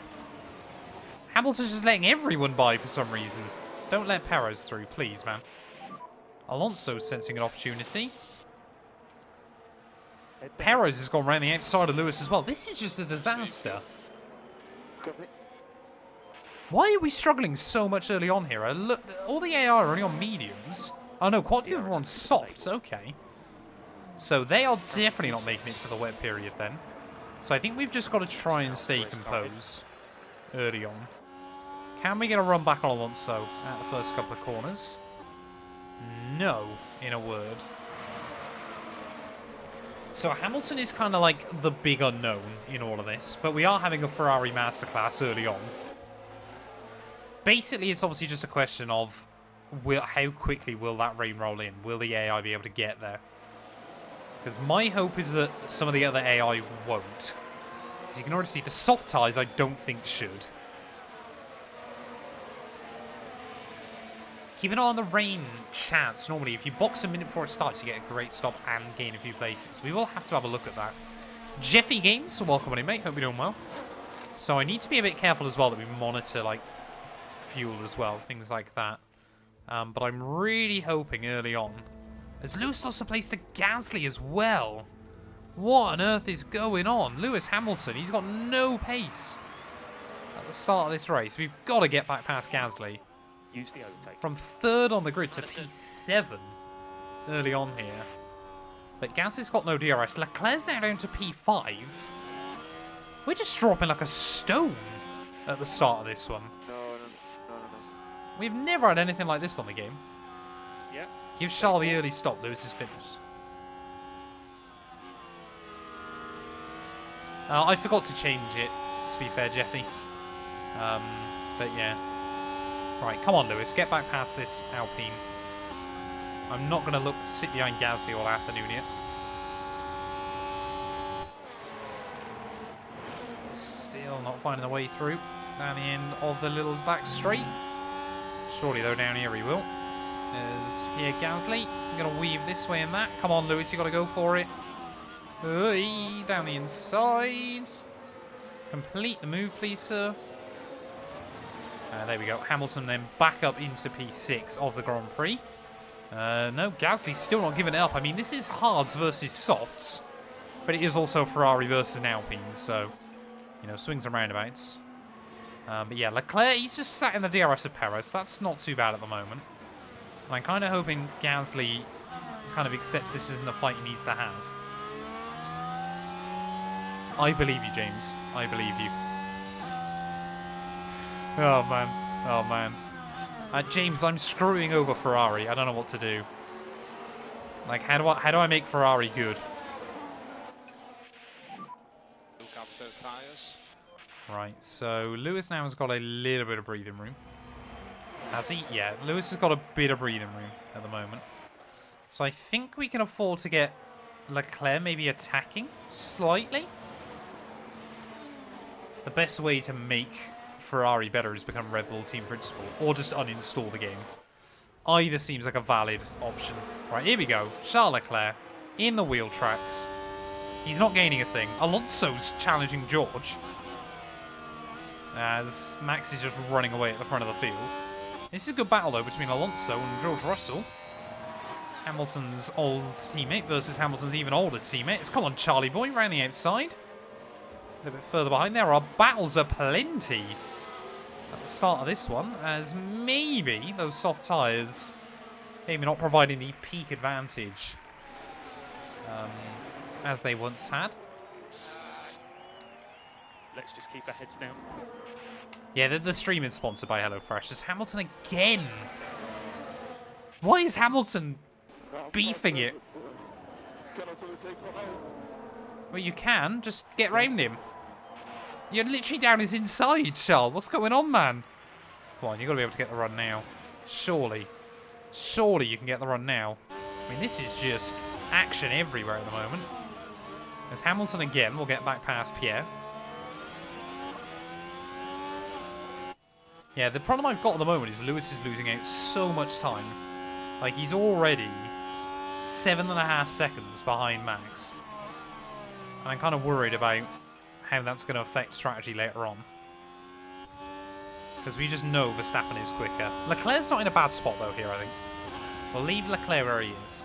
Speaker 1: Hamilton's just letting everyone by for some reason. Don't let Perez through, please, man. Alonso's sensing an opportunity. Perez has gone around the outside of Lewis as well. This is just a disaster.
Speaker 4: Copy.
Speaker 1: Why are we struggling so much early on here? Look, all the AI are only on mediums. Oh no, quite a few of them are on softs. Okay. So they are definitely not making it to the wet period then. So I think we've just got to try and stay composed early on. Can we get a run back on Alonso at the first couple of corners? No, in a word. So Hamilton is kind of like the big unknown in all of this, but we are having a Ferrari masterclass early on. Basically, it's obviously just a question of how quickly will that rain roll in? Will the AI be able to get there? Because my hope is that some of the other AI won't. As you can already see, the soft tyres I don't think should. Keep an eye on the rain chance. Normally, if you box a minute before it starts, you get a great stop and gain a few places. We will have to have a look at that. Jeffy Games, welcome on in, mate. Hope you're doing well. So I need to be a bit careful as well that we monitor, like, fuel as well, things like that. But I'm really hoping early on, as Lewis also placed a Gasly as well. What on earth is going on? Lewis Hamilton, he's got no pace at the start of this race. We've got to get back past Gasly.
Speaker 6: Use the overtake.
Speaker 1: From 3rd on the grid to P7 early on here. But Gasly's got no DRS. Leclerc's now down to P5. We're just dropping like a stone at the start of this one.
Speaker 3: No.
Speaker 1: We've never had anything like this on the game.
Speaker 6: Yeah.
Speaker 1: Give Charles the early stop. Lewis is finished. I forgot to change it, to be fair, Jeffy. But yeah. Right, come on, Lewis. Get back past this Alpine. I'm not going to sit behind Gasly all afternoon yet. Still not finding the way through down the end of the little back straight. Surely, though, down here he will. There's Pierre Gasly. I'm going to weave this way and that. Come on, Lewis. You got to go for it. Hey, down the inside. Complete the move, please, sir. There we go. Hamilton then back up into P6 of the Grand Prix. No, Gasly's still not giving it up. I mean, this is hards versus softs, but it is also Ferrari versus an Alpine, so, you know, swings and roundabouts. But yeah, Leclerc, he's just sat in the DRS of Perez. That's not too bad at the moment. And I'm kind of hoping Gasly kind of accepts this isn't the fight he needs to have. I believe you, James. I believe you. Oh, man. Oh, man. James, I'm screwing over Ferrari. I don't know what to do. Like, how do I make Ferrari good?
Speaker 3: Look up the tires.
Speaker 1: Right, so Lewis now has got a little bit of breathing room. Has he? Yeah, Lewis has got a bit of breathing room at the moment. So I think we can afford to get Leclerc maybe attacking slightly. The best way to make Ferrari better is become Red Bull team principal, or just uninstall the game. Either seems like a valid option. Right, here we go. Charles Leclerc in the wheel tracks. He's not gaining a thing. Alonso's challenging George, as Max is just running away at the front of the field. This is a good battle, though, between Alonso and George Russell. Hamilton's old teammate versus Hamilton's even older teammate. Come on, Charlie boy, round the outside. A little bit further behind. There are battles aplenty at the start of this one, as maybe those soft tyres maybe not providing the peak advantage as they once had.
Speaker 6: Let's just keep our heads down.
Speaker 1: Yeah, the stream is sponsored by HelloFresh. It's Hamilton again. Why is Hamilton beefing it? Well, you can. Just get round him. You're literally down his inside, Charles. What's going on, man? Come on, you've got to be able to get the run now. Surely. Surely you can get the run now. I mean, this is just action everywhere at the moment. As Hamilton again will get back past Pierre. Yeah, the problem I've got at the moment is Lewis is losing out so much time. Like, he's already 7.5 seconds behind Max. And I'm kind of worried about how that's going to affect strategy later on. Because we just know Verstappen is quicker. Leclerc's not in a bad spot, though, here, I think. We'll leave Leclerc where he is.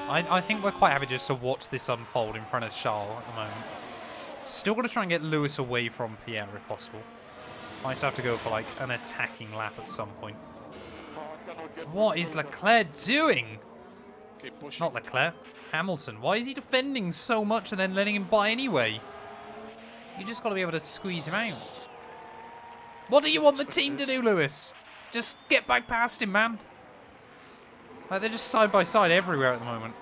Speaker 1: I think we're quite happy just to watch this unfold in front of Charles at the moment. Still going to try and get Lewis away from Pierre if possible. Might have to go for, like, an attacking lap at some point. What is Leclerc doing?
Speaker 3: Keep pushing.
Speaker 1: Not Leclerc. Hamilton. Why is he defending so much and then letting him by anyway? You just got to be able to squeeze him out. What do you want the team to do, Lewis? Just get back past him, man. Like, they're just side by side everywhere at the moment.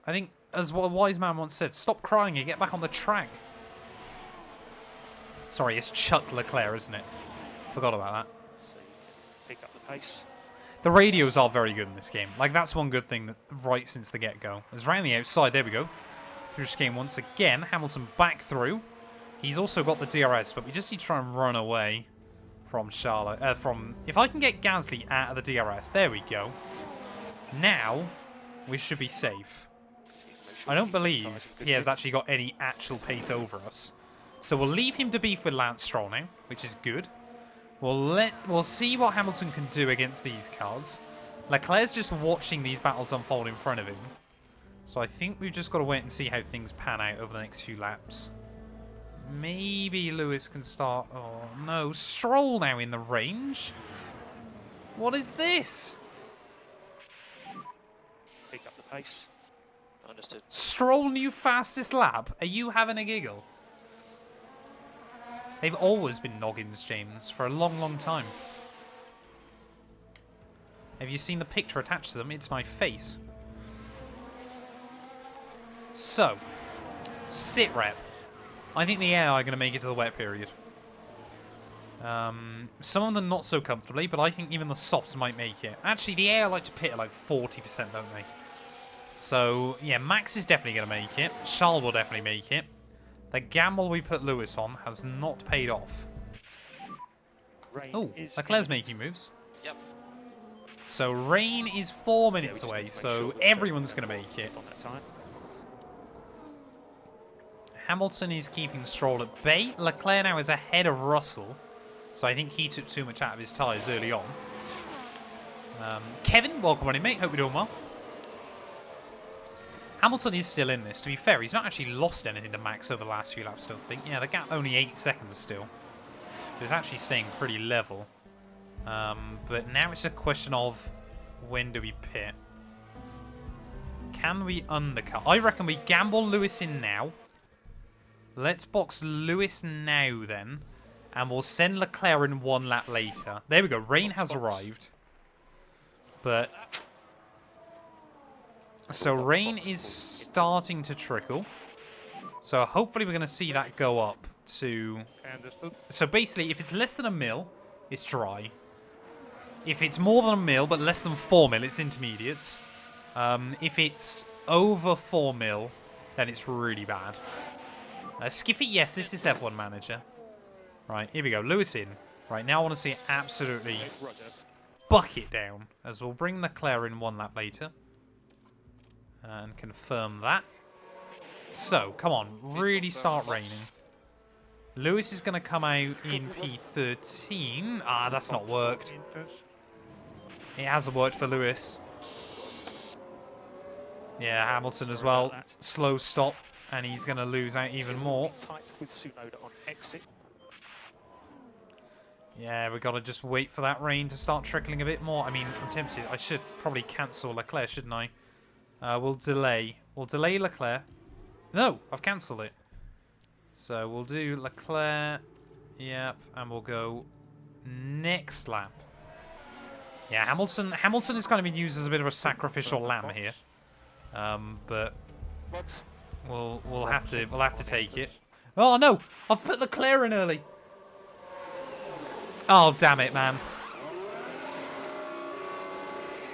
Speaker 1: I think, as what a wise man once said, stop crying and get back on the track. Sorry, it's Chuck Leclerc, isn't it? Forgot about that.
Speaker 6: So you can pick up the pace.
Speaker 1: The radios are very good in this game. Like, that's one good thing that right since the get-go. It's round the outside. There we go. Through this game once again. Hamilton back through. He's also got the DRS, but we just need to try and run away from Charlotte. If I can get Gasly out of the DRS, there we go. Now we should be safe. I don't believe Pierre's actually got any actual pace over us. So we'll leave him to beef with Lance Stroll now, which is good. We'll see what Hamilton can do against these cars. Leclerc's just watching these battles unfold in front of him. So I think we've just got to wait and see how things pan out over the next few laps. Maybe Lewis can start... Oh, no. Stroll now in the range? What is this?
Speaker 6: Pick up the pace.
Speaker 7: Understood.
Speaker 1: Stroll new fastest lap? Are you having a giggle? They've always been noggins, James, for a long, long time. Have you seen the picture attached to them? It's my face. So, sit rep. I think the AI are going to make it to the wet period. Some of them not so comfortably, but I think even the softs might make it. Actually, the AI like to pit at like 40%, don't they? So, yeah, Max is definitely going to make it. Charles will definitely make it. The gamble we put Lewis on has not paid off. Oh, Leclerc's making moves.
Speaker 7: Yep.
Speaker 1: So rain is 4 minutes away, so everyone's going to make it.
Speaker 6: On that time.
Speaker 1: Hamilton is keeping Stroll at bay. Leclerc now is ahead of Russell, so I think he took too much out of his tyres early on. Kevin, welcome on in, mate. Hope you're doing well. Hamilton is still in this. To be fair, he's not actually lost anything to Max over the last few laps, I don't think. Yeah, the gap only 8 seconds still. So it's actually staying pretty level. But now it's a question of when do we pit? Can we undercut? I reckon we gamble Lewis in now. Let's box Lewis now then. And we'll send Leclerc in 1 lap later. There we go. Rain has arrived. But... So rain is starting to trickle. So hopefully we're going to see that go up to... So basically, if it's less than a mil, it's dry. If it's more than a mil, but less than 4 mil, it's intermediates. If it's over 4 mil, then it's really bad. Skiffy, yes, this is F1 Manager. Right, here we go. Lewis in. Right, now I want to see it absolutely bucket down. As we'll bring Leclerc in 1 lap later. And confirm that. So, come on. Really start raining. Lewis is going to come out in P13. Ah, that's not worked. It hasn't worked for Lewis. Yeah, Hamilton as well. Slow stop. And he's going to lose out even more. Yeah, we've got to just wait for that rain to start trickling a bit more. I mean, I'm tempted. I should probably cancel Leclerc, shouldn't I? We'll delay. We'll delay Leclerc. No, I've cancelled it. So we'll do Leclerc. Yep, and we'll go next lap. Yeah, Hamilton is going to be used as a bit of a sacrificial lamb here. But we'll have to take it. Oh no! I've put Leclerc in early. Oh damn it, man!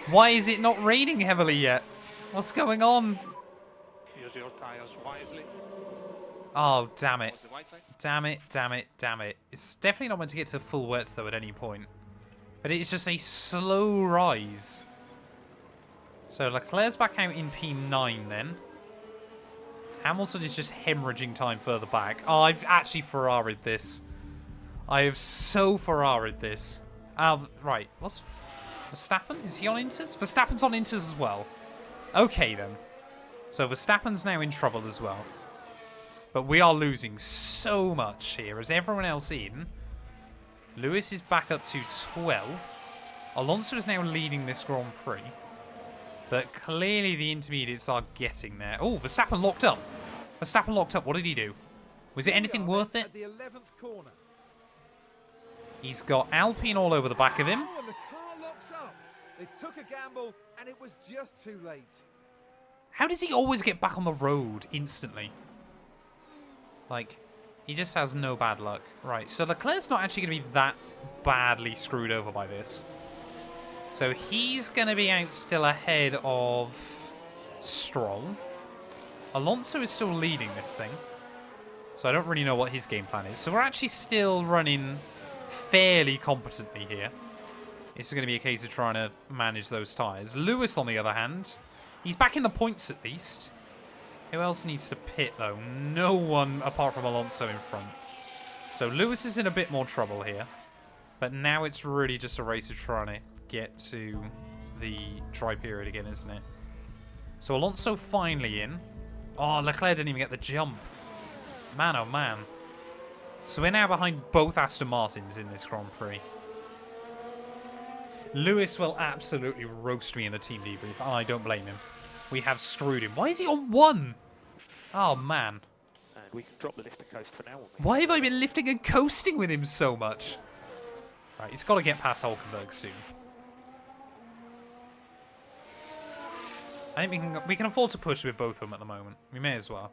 Speaker 1: Why is it not raining heavily yet? What's going on?
Speaker 3: Use your tires wisely.
Speaker 1: Oh, damn it. Damn it, damn it, damn it. It's definitely not meant to get to full wets, though, at any point. But it's just a slow rise. So Leclerc's back out in P9, then. Hamilton is just hemorrhaging time further back. Oh, I've actually Ferrari'd this. I have so Ferrari'd this. Right. What's... Verstappen? Is he on Inters? Verstappen's on Inters as well. Okay, then. So Verstappen's now in trouble as well. But we are losing so much here as everyone else in. Lewis is back up to 12th. Alonso is now leading this Grand Prix. But clearly the intermediates are getting there. Oh, Verstappen locked up. Verstappen locked up. What did he do? Was it anything worth it?
Speaker 2: At the 11th corner.
Speaker 1: He's got Alpine all over the back of him.
Speaker 2: Oh, and the car locks up. They took a gamble, and it was just too late.
Speaker 1: How does he always get back on the road instantly? Like, he just has no bad luck. Right, so Leclerc's not actually going to be that badly screwed over by this. So he's going to be out still ahead of Stroll. Alonso is still leading this thing. So I don't really know what his game plan is. So we're actually still running fairly competently here. It's going to be a case of trying to manage those tyres. Lewis, on the other hand, he's back in the points at least. Who else needs to pit, though? No one apart from Alonso in front. So Lewis is in a bit more trouble here. But now it's really just a race of trying to get to the dry period again, isn't it? So Alonso finally in. Oh, Leclerc didn't even get the jump. Man, oh man. So we're now behind both Aston Martins in this Grand Prix. Lewis will absolutely roast me in the team debrief. Oh, I don't blame him. We have screwed him. Why is he on 1? Oh, man.
Speaker 6: And we can drop the lift and coast for now.
Speaker 1: Why have I been lifting and coasting with him so much? Right, he's got to get past Hulkenberg soon. I think we can afford to push with both of them at the moment. We may as well.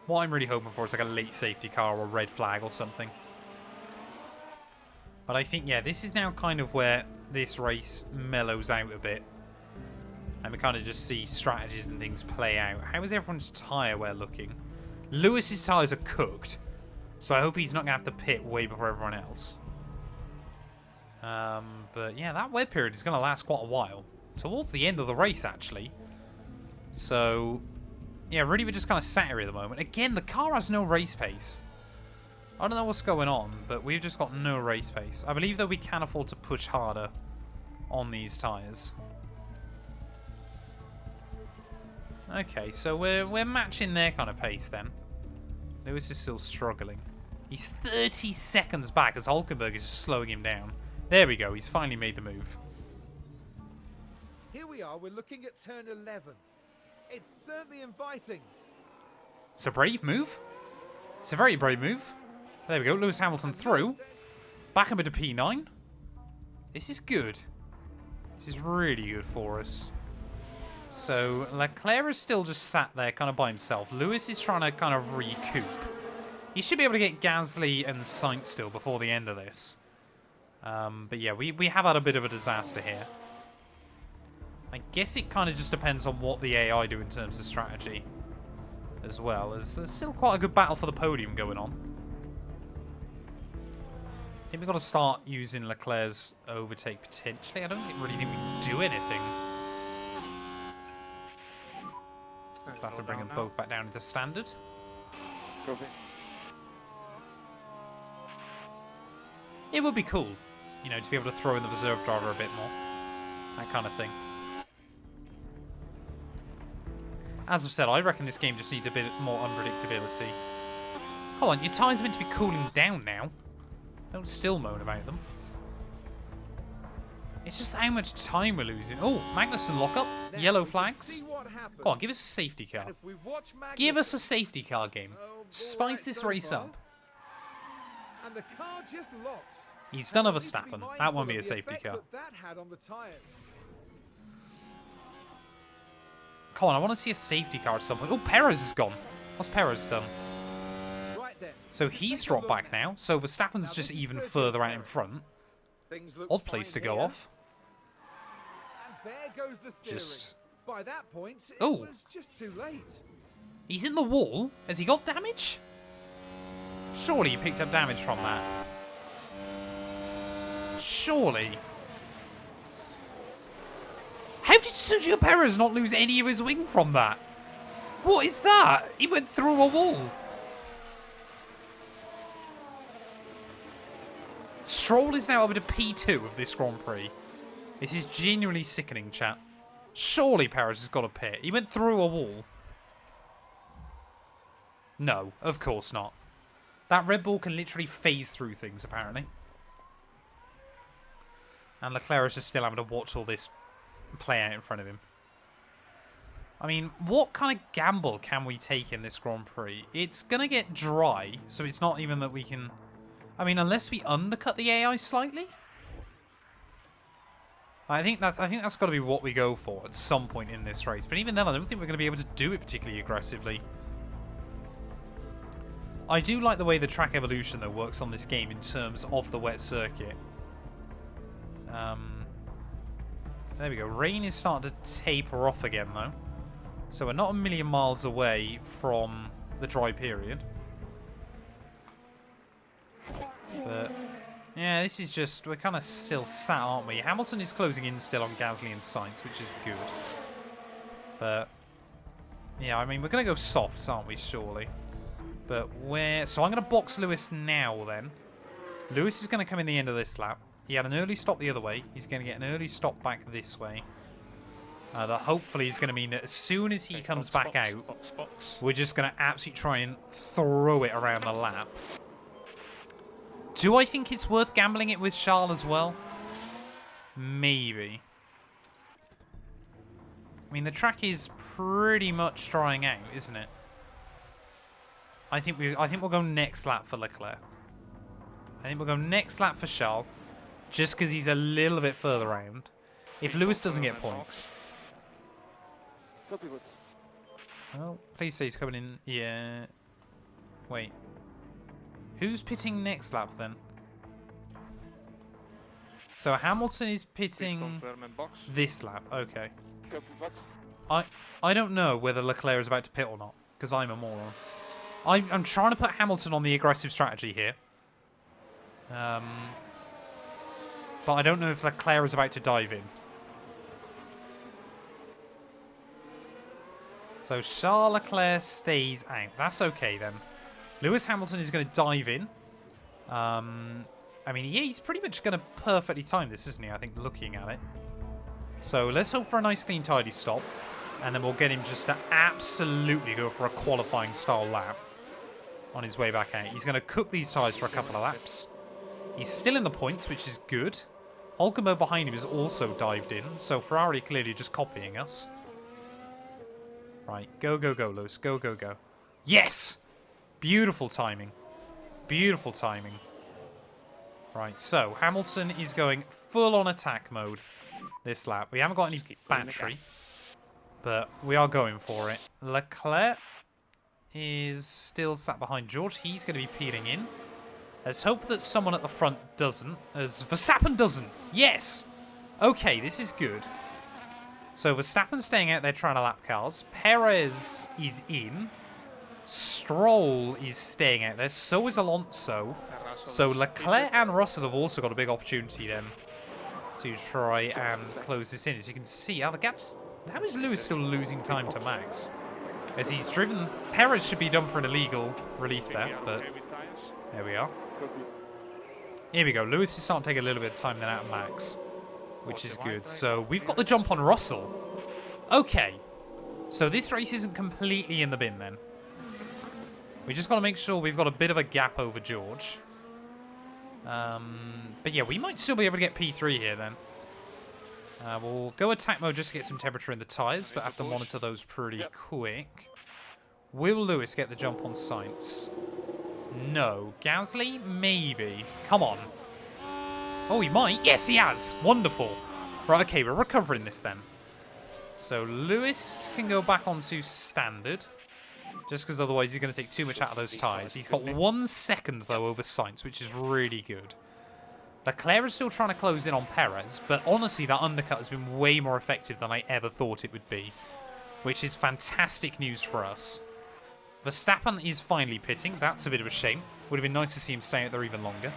Speaker 1: What I'm really hoping for is like a late safety car or a red flag or something. But I think, yeah, this is now kind of where this race mellows out a bit. And we kind of just see strategies and things play out. How is everyone's tyre wear looking? Lewis's tyres are cooked. So I hope he's not going to have to pit way before everyone else. But yeah, that wet period is going to last quite a while. Towards the end of the race, actually. So, yeah, really we're just kind of sat here at the moment. Again, the car has no race pace. I don't know what's going on, but we've just got no race pace. I believe that we can afford to push harder on these tyres. Okay, so we're matching their kind of pace then. Lewis is still struggling. He's 30 seconds back as Hulkenberg is just slowing him down. There we go, he's finally made the move.
Speaker 2: Here we are, we're looking at turn 11. It's certainly inviting.
Speaker 1: It's a brave move. It's a very brave move. There we go, Lewis Hamilton through. Back up into P9. This is good. This is really good for us. So, Leclerc is still just sat there kind of by himself. Lewis is trying to kind of recoup. He should be able to get Gasly and Sainz still before the end of this. But yeah, we have had a bit of a disaster here. I guess it kind of just depends on what the AI do in terms of strategy as well. There's still quite a good battle for the podium going on. I think we've got to start using Leclerc's overtake potentially. I don't really think we can do anything. We'll have to bring them both back down into standard.
Speaker 4: Copy.
Speaker 1: It would be cool, you know, to be able to throw in the reserve driver a bit more. That kind of thing. As I've said, I reckon this game just needs a bit more unpredictability. Hold on, your tyres are meant to be cooling down now. Don't still moan about them. It's just how much time we're losing. Oh, Magnussen lock up.
Speaker 2: Now
Speaker 1: Yellow
Speaker 2: we can
Speaker 1: flags.
Speaker 2: see what happened.
Speaker 1: Come on, give us a safety car.
Speaker 2: And if we watch
Speaker 1: Give us
Speaker 2: Magnussen-
Speaker 1: a safety car game.
Speaker 2: Oh, all
Speaker 1: Spice
Speaker 2: right
Speaker 1: this
Speaker 2: so
Speaker 1: race
Speaker 2: far.
Speaker 1: up.
Speaker 2: And the car just locks.
Speaker 1: He's
Speaker 2: And
Speaker 1: done
Speaker 2: we
Speaker 1: a
Speaker 2: need to be
Speaker 1: Verstappen. That
Speaker 2: mindful
Speaker 1: won't be
Speaker 2: of
Speaker 1: a
Speaker 2: the
Speaker 1: safety
Speaker 2: effect
Speaker 1: car.
Speaker 2: that had on the tyres.
Speaker 1: Come on, I want to see a safety car at some point. Oh, Perez is gone. What's Perez done?
Speaker 2: Right then.
Speaker 1: So he's
Speaker 2: Take a
Speaker 1: dropped
Speaker 2: look
Speaker 1: back now. So Verstappen's
Speaker 2: Now
Speaker 1: just
Speaker 2: this is
Speaker 1: even
Speaker 2: Sergio
Speaker 1: further out in
Speaker 2: Perez.
Speaker 1: front.
Speaker 2: Things look
Speaker 1: Odd place to
Speaker 2: fine
Speaker 1: go
Speaker 2: here.
Speaker 1: off.
Speaker 2: And there goes the steering.
Speaker 1: Just-
Speaker 2: By that point, it
Speaker 1: Oh.
Speaker 2: was just too late.
Speaker 1: He's in the wall. Has he got damage? Surely he picked up damage from that. Surely. How did Sergio Perez not lose any of his wing from that? What is that? He went through a wall. Stroll is now over to P2 of this Grand Prix. This is genuinely sickening, chat. Surely Perez has got a pit. He went through a wall. No, of course not. That Red Bull can literally phase through things, apparently. And Leclerc is just still having to watch all this play out in front of him. I mean, what kind of gamble can we take in this Grand Prix? It's going to get dry, so it's not even that we can... I mean, unless we undercut the AI slightly? I think that's got to be what we go for at some point in this race. But even then, I don't think we're going to be able to do it particularly aggressively. I do like the way the track evolution, though, works on this game in terms of the wet circuit. There we go. Rain is starting to taper off again, though. So we're not a million miles away from the dry period. But, yeah, Yeah, this is just... We're kind of still sat, aren't we? Hamilton is closing in still on Gasly and Sainz, which is good. But... Yeah, I mean, we're going to go softs, aren't we, surely? But where... So I'm going to box Lewis now, then. Lewis is going to come in the end of this lap. He had an early stop the other way. He's going to get an early stop back this way. That hopefully is going to mean that as soon as he comes back out, we're just going to absolutely try and throw it around the lap. Do I think it's worth gambling it with Charles as well? Maybe. I mean, the track is pretty much drying out, isn't it? I think we'll go next lap for Leclerc. I think we'll go next lap for Charles, just because he's a little bit further around. If Lewis doesn't get points. Well, please say he's coming in. Yeah. Wait. Who's pitting next lap then? So Hamilton is pitting this lap. Okay. I don't know whether Leclerc is about to pit or not, because I'm a moron. I'm trying to put Hamilton on the aggressive strategy here. But I don't know if Leclerc is about to dive in. So Charles Leclerc stays out. That's okay then. Lewis Hamilton is going to dive in. I mean, yeah, he's pretty much going to perfectly time this, isn't he? I think, looking at it. So let's hope for a nice, clean, tidy stop. And then we'll get him just to absolutely go for a qualifying style lap on his way back out. He's going to cook these tyres for a couple of laps. He's still in the points, which is good. Hulkenberg behind him has also dived in. So Ferrari clearly just copying us. Right, go, go, go, Lewis. Go, go, go. Yes! Beautiful timing. Beautiful timing. Right, so Hamilton is going full on attack mode this lap. We haven't got any battery, but we are going for it. Leclerc is still sat behind George. He's going to be peeling in. Let's hope that someone at the front doesn't, as Verstappen doesn't. Yes! Okay, this is good. So Verstappen's staying out there trying to lap cars. Perez is in. Stroll is staying out there. So is Alonso. So Leclerc and Russell have also got a big opportunity then to try and close this in. As you can see, the gaps... How is Lewis still losing time to Max? As he's driven... Perez should be done for an illegal release there, but there we are. Here we go. Lewis is starting to take a little bit of time then out of Max, which is good. So we've got the jump on Russell. Okay. So this race isn't completely in the bin then. We just got to make sure we've got a bit of a gap over George. But yeah, we might still be able to get P3 here then. We'll go attack mode just to get some temperature in the tyres, but have to monitor those pretty quick. Will Lewis get the jump on Sainz? No. Gasly? Maybe. Come on. Oh, he might. Yes, he has. Wonderful. Right, okay, we're recovering this then. So Lewis can go back onto standard. Just because otherwise he's going to take too much out of those tyres. He's got 1 second, though, over Sainz, which is really good. Leclerc is still trying to close in on Perez, but honestly, that undercut has been way more effective than I ever thought it would be, which is fantastic news for us. Verstappen is finally pitting. That's a bit of a shame. Would have been nice to see him stay out there even longer.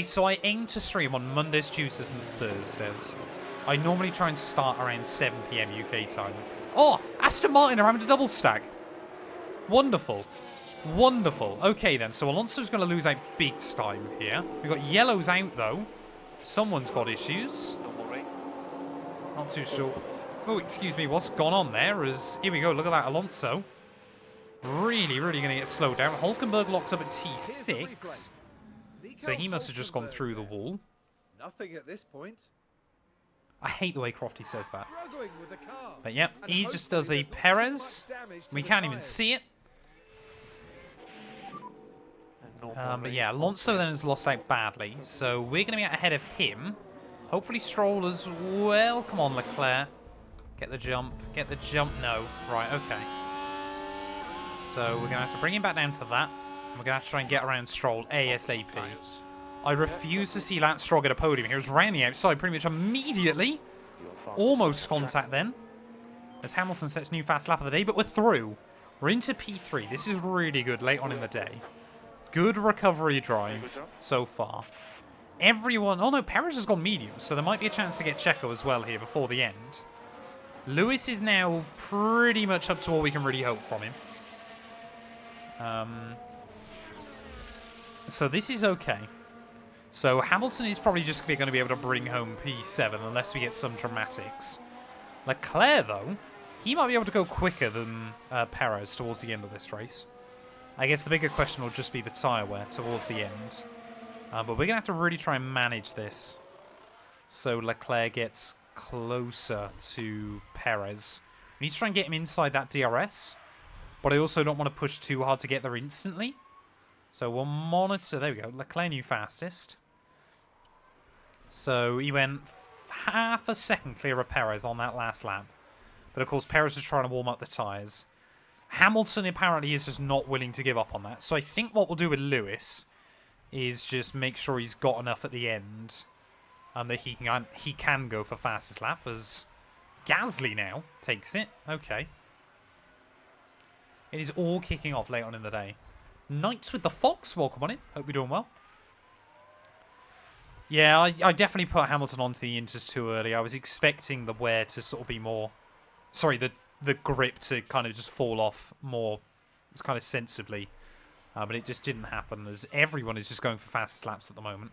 Speaker 1: So I aim to stream on Mondays, Tuesdays, and Thursdays. I normally try and start around 7 PM UK time. Oh, Aston Martin are having a double stack. Wonderful. Wonderful. Okay, then. So Alonso's going to lose out big time here. We've got yellows out, though. Someone's got issues. Not too sure. Oh, excuse me. What's gone on there is... Here we go. Look at that. Alonso. Really, really going to get slowed down. Hulkenberg locked up at T6. So he must have just gone through the wall.
Speaker 2: Nothing at this point.
Speaker 1: I hate the way Crofty says that. But yep, he just does a Perez. We can't even see it. But yeah, Alonso then has lost out badly. So we're going to be out ahead of him. Hopefully Stroll as well. Come on, Leclerc. Get the jump. Get the jump. No. Right, okay. So we're going to have to bring him back down to that. And we're going to have to try and get around Stroll ASAP. I refuse to see Lance Stroll get a podium. He was round the outside pretty much immediately. Almost contact then. As Hamilton sets new fast lap of the day, but we're through. We're into P3. This is really good late on in the day. Good recovery drive so far. Everyone... Oh no, Perez has gone medium, so there might be a chance to get Checo as well here before the end. Lewis is now pretty much up to all we can really hope from him. So this is okay. So Hamilton is probably just going to be able to bring home P7 unless we get some dramatics. Leclerc, though, he might be able to go quicker than Perez towards the end of this race. I guess the bigger question will just be the tyre wear towards the end. But we're going to have to really try and manage this so Leclerc gets closer to Perez. We need to try and get him inside that DRS, but I also don't want to push too hard to get there instantly. So we'll monitor... There we go. Leclerc new fastest. So he went half a second clear of Perez on that last lap. But of course, Perez was trying to warm up the tyres. Hamilton apparently is just not willing to give up on that. So I think what we'll do with Lewis is just make sure he's got enough at the end that he can go for fastest lap, as Gasly now takes it. Okay. It is all kicking off late on in the day. Knights with the Fox, welcome on in. Hope you're doing well. Yeah, I definitely put Hamilton onto the Inters too early. I was expecting the wear to sort of be more... Sorry, the grip to kind of just fall off more kind of sensibly. But it just didn't happen, as everyone is just going for fastest laps at the moment.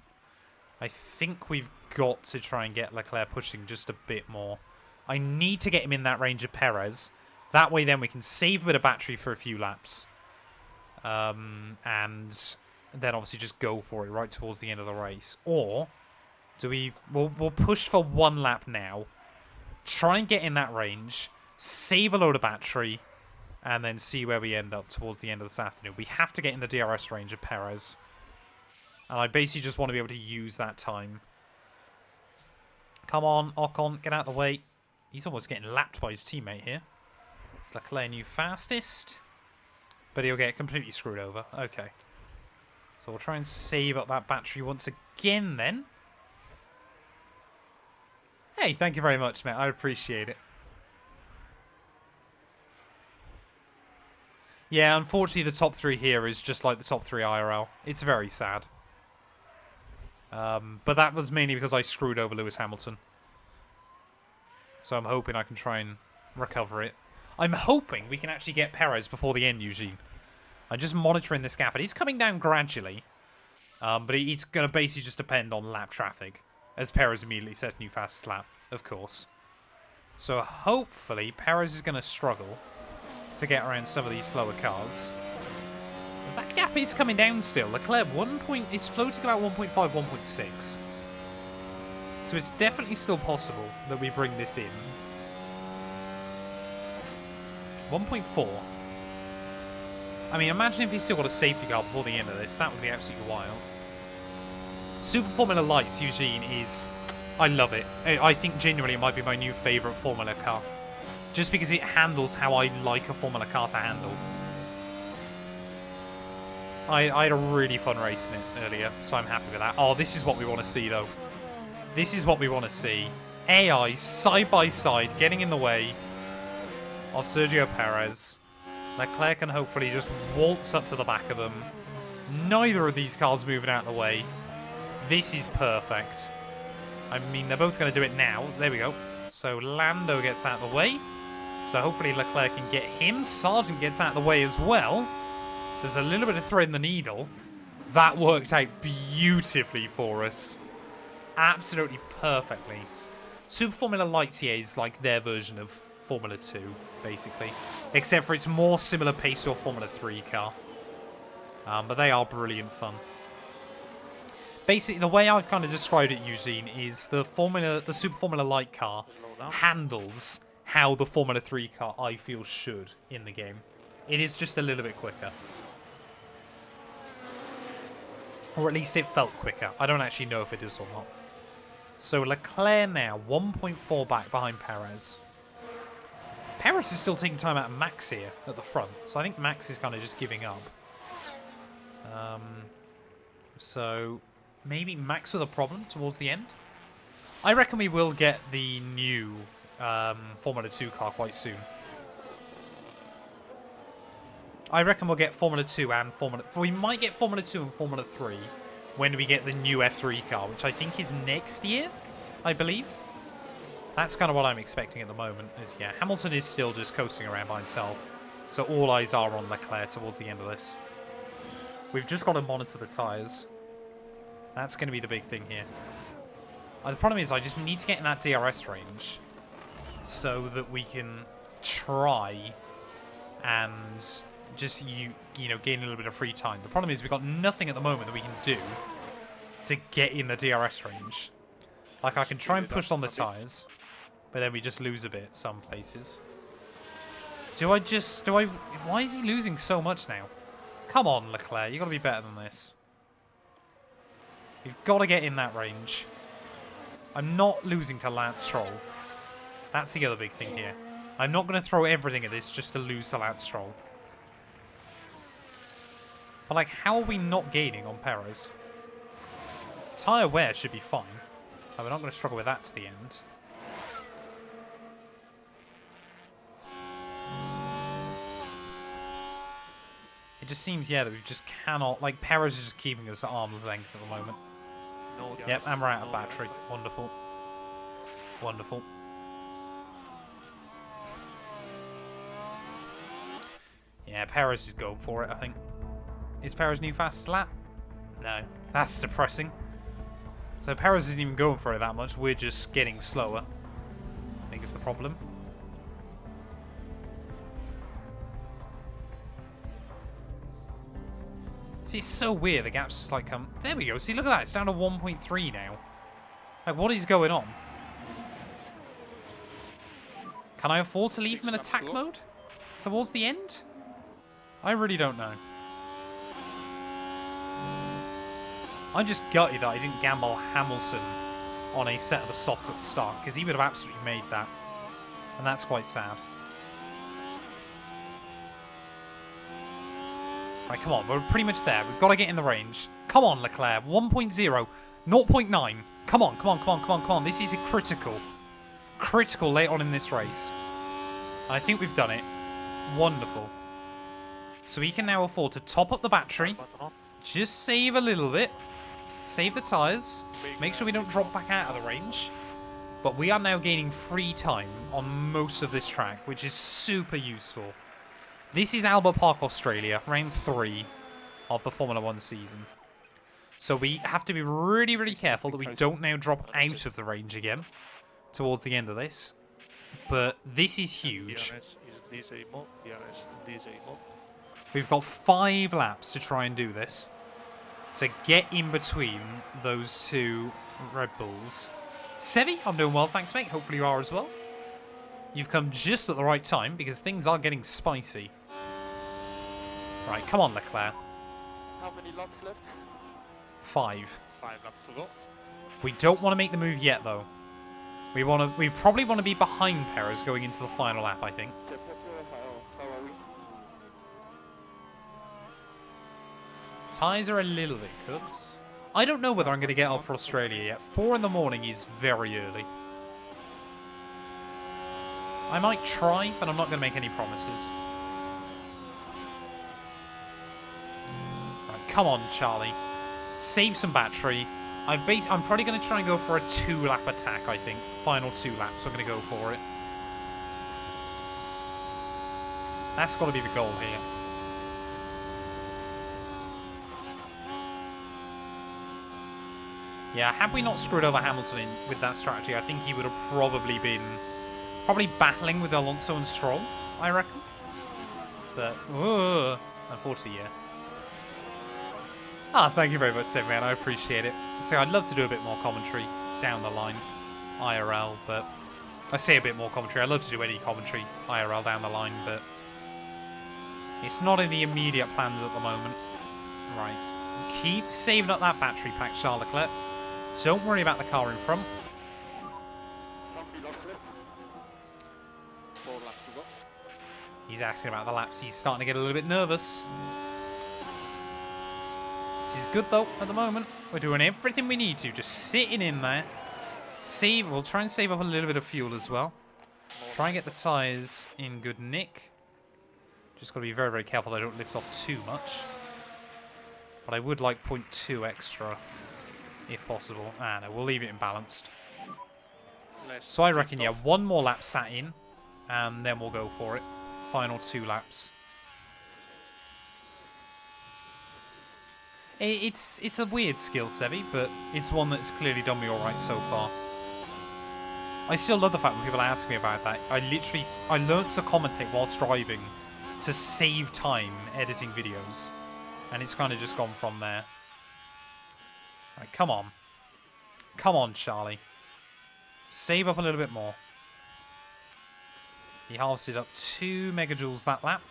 Speaker 1: I think we've got to try and get Leclerc pushing just a bit more. I need to get him in that range of Perez. That way then we can save a bit of battery for a few laps. And then obviously just go for it right towards the end of the race. Or do we... We'll push for one lap now. Try and get in that range. Save a load of battery. And then see where we end up towards the end of this afternoon. We have to get in the DRS range of Perez. And I basically just want to be able to use that time. Come on, Ocon, get out of the way. He's almost getting lapped by his teammate here. It's Leclerc new fastest. But he'll get completely screwed over. Okay. So we'll try and save up that battery once again then. Hey, thank you very much, Matt. I appreciate it. Yeah, unfortunately the top 3 here is just like the top 3 IRL. It's very sad. But that was mainly because I screwed over Lewis Hamilton. So I'm hoping I can try and recover it. I'm hoping we can actually get Perez before the end, Eugene. I'm just monitoring this gap, and he's coming down gradually. But it's going to basically just depend on lap traffic, as Perez immediately sets new fastest lap, of course. So hopefully Perez is going to struggle to get around some of these slower cars. As that gap is coming down still. Leclerc is floating about 1.5, 1.6. So it's definitely still possible that we bring this in. 1.4. I mean, imagine if he's still got a safety car before the end of this. That would be absolutely wild. Super Formula Lights, Eugene, is... I love it. I think genuinely it might be my new favourite Formula car. Just because it handles how I like a Formula car to handle. I had a really fun race in it earlier, so I'm happy with that. Oh, this is what we want to see, though. This is what we want to see. AI, side by side, getting in the way of Sergio Perez. Leclerc can hopefully just waltz up to the back of them. Neither of these cars moving out of the way. This is perfect. I mean, they're both going to do it now. There we go. So Lando gets out of the way. So hopefully Leclerc can get him. Sargent gets out of the way as well. So there's a little bit of thread in the needle. That worked out beautifully for us. Absolutely perfectly. Super Formula Lights here is like their version of Formula 2, basically. Except for it's more similar pace to a Formula 3 car. But they are brilliant fun. Basically, the way I've kind of described it, Eugene, is the Super Formula Light car handles how the Formula 3 car, I feel, should in the game. It is just a little bit quicker. Or at least it felt quicker. I don't actually know if it is or not. So Leclerc now, 1.4 back behind Perez. Perez is still taking time out of Max here at the front. So I think Max is kind of just giving up. So maybe Max with a problem towards the end. I reckon we will get the new Formula 2 car quite soon. I reckon we'll get Formula 2 and Formula... We might get Formula 2 and Formula 3 when we get the new F3 car, which I think is next year, I believe. That's kind of what I'm expecting at the moment. Is yeah, Hamilton is still just coasting around by himself. So all eyes are on Leclerc towards the end of this. We've just got to monitor the tyres. That's going to be the big thing here. The problem is I just need to get in that DRS range so that we can try and just you know, gain a little bit of free time. The problem is we've got nothing at the moment that we can do to get in the DRS range. Like, I can try and push on the tyres, but then we just lose a bit some places. Why is he losing so much now? Come on, Leclerc, you've got to be better than this. You've got to get in that range. I'm not losing to Lance Stroll. That's the other big thing here. I'm not going to throw everything at this just to lose to Lance Stroll. But, like, how are we not gaining on Perez? Tyre wear should be fine. And we're not going to struggle with that to the end. It just seems, yeah, that we just cannot... Like, Perez is just keeping us at arm's length at the moment.
Speaker 6: No,
Speaker 1: Yep, and we're out of battery. Wonderful. Wonderful. Yeah, Perez is going for it, I think. Is Perez new fastest lap? No. That's depressing. So Perez isn't even going for it that much. We're just getting slower. I think is the problem. See, it's so weird. The gap's just like there we go. See, look at that. It's down to 1.3 now. Like, what is going on? Can I afford to leave him in attack mode towards the end? I really don't know. I'm just gutted that I didn't gamble Hamilton on a set of the softs at the start, because he would have absolutely made that. And that's quite sad. Right, come on. We're pretty much there. We've got to get in the range. Come on, Leclerc. 1.0. 0.9. Come on, come on, come on, come on, come on. This is critical. Critical late on in this race. And I think we've done it. Wonderful. So we can now afford to top up the battery. Just save a little bit. Save the tyres. Make sure we don't drop back out of the range. But we are now gaining free time on most of this track, which is super useful. This is Albert Park, Australia, round 3 of the Formula 1 season. So we have to be really, really careful that we don't now drop out of the range again towards the end of this. But this is huge. We've got 5 laps to try and do this. To get in between those two Red Bulls. Sevi, I'm doing well, thanks mate. Hopefully you are as well. You've come just at the right time because things are getting spicy. Right, come on Leclerc.
Speaker 4: How many laps left?
Speaker 1: 5.
Speaker 6: 5 laps to go.
Speaker 1: We don't want to make the move yet though. We probably want to be behind Perez going into the final lap, I think.
Speaker 4: How are we?
Speaker 1: Tyres are a little bit cooked. I don't know whether I'm going to get up for Australia yet. 4 in the morning is very early. I might try, but I'm not going to make any promises. Right, come on, Charlie. Save some battery. I'm probably going to try and go for a 2-lap attack, I think. Final 2 laps, I'm going to go for it. That's got to be the goal here. Yeah, had we not screwed over Hamilton with that strategy, I think he would have probably been battling with Alonso and Stroll, I reckon. But, unfortunately, yeah. Ah, thank you very much, Sid, man. I appreciate it. So I'd love to do a bit more commentary down the line, IRL, but I say a bit more commentary. I'd love to do any commentary IRL down the line, but it's not in the immediate plans at the moment. Right. Keep saving up that battery pack, Charles Leclerc. Don't worry about the car in front.
Speaker 4: How many laps left? 4 laps to go.
Speaker 1: He's asking about the laps. He's starting to get a little bit nervous. This is good, though, at the moment. We're doing everything we need to. Just sitting in there. We'll try and save up a little bit of fuel as well. Try and get the tyres in good nick. Just got to be very, very careful they don't lift off too much. But I would like 0.2 extra, if possible. Ah, no, we'll leave it imbalanced. So I reckon, yeah, one more lap sat in, and then we'll go for it. Final 2 laps. It's a weird skill, Sevi, but it's one that's clearly done me alright so far. I still love the fact when people ask me about that. I learnt to commentate whilst driving to save time editing videos. And it's kind of just gone from there. Right, come on. Come on, Charlie. Save up a little bit more. He harvested up 2 megajoules that lap.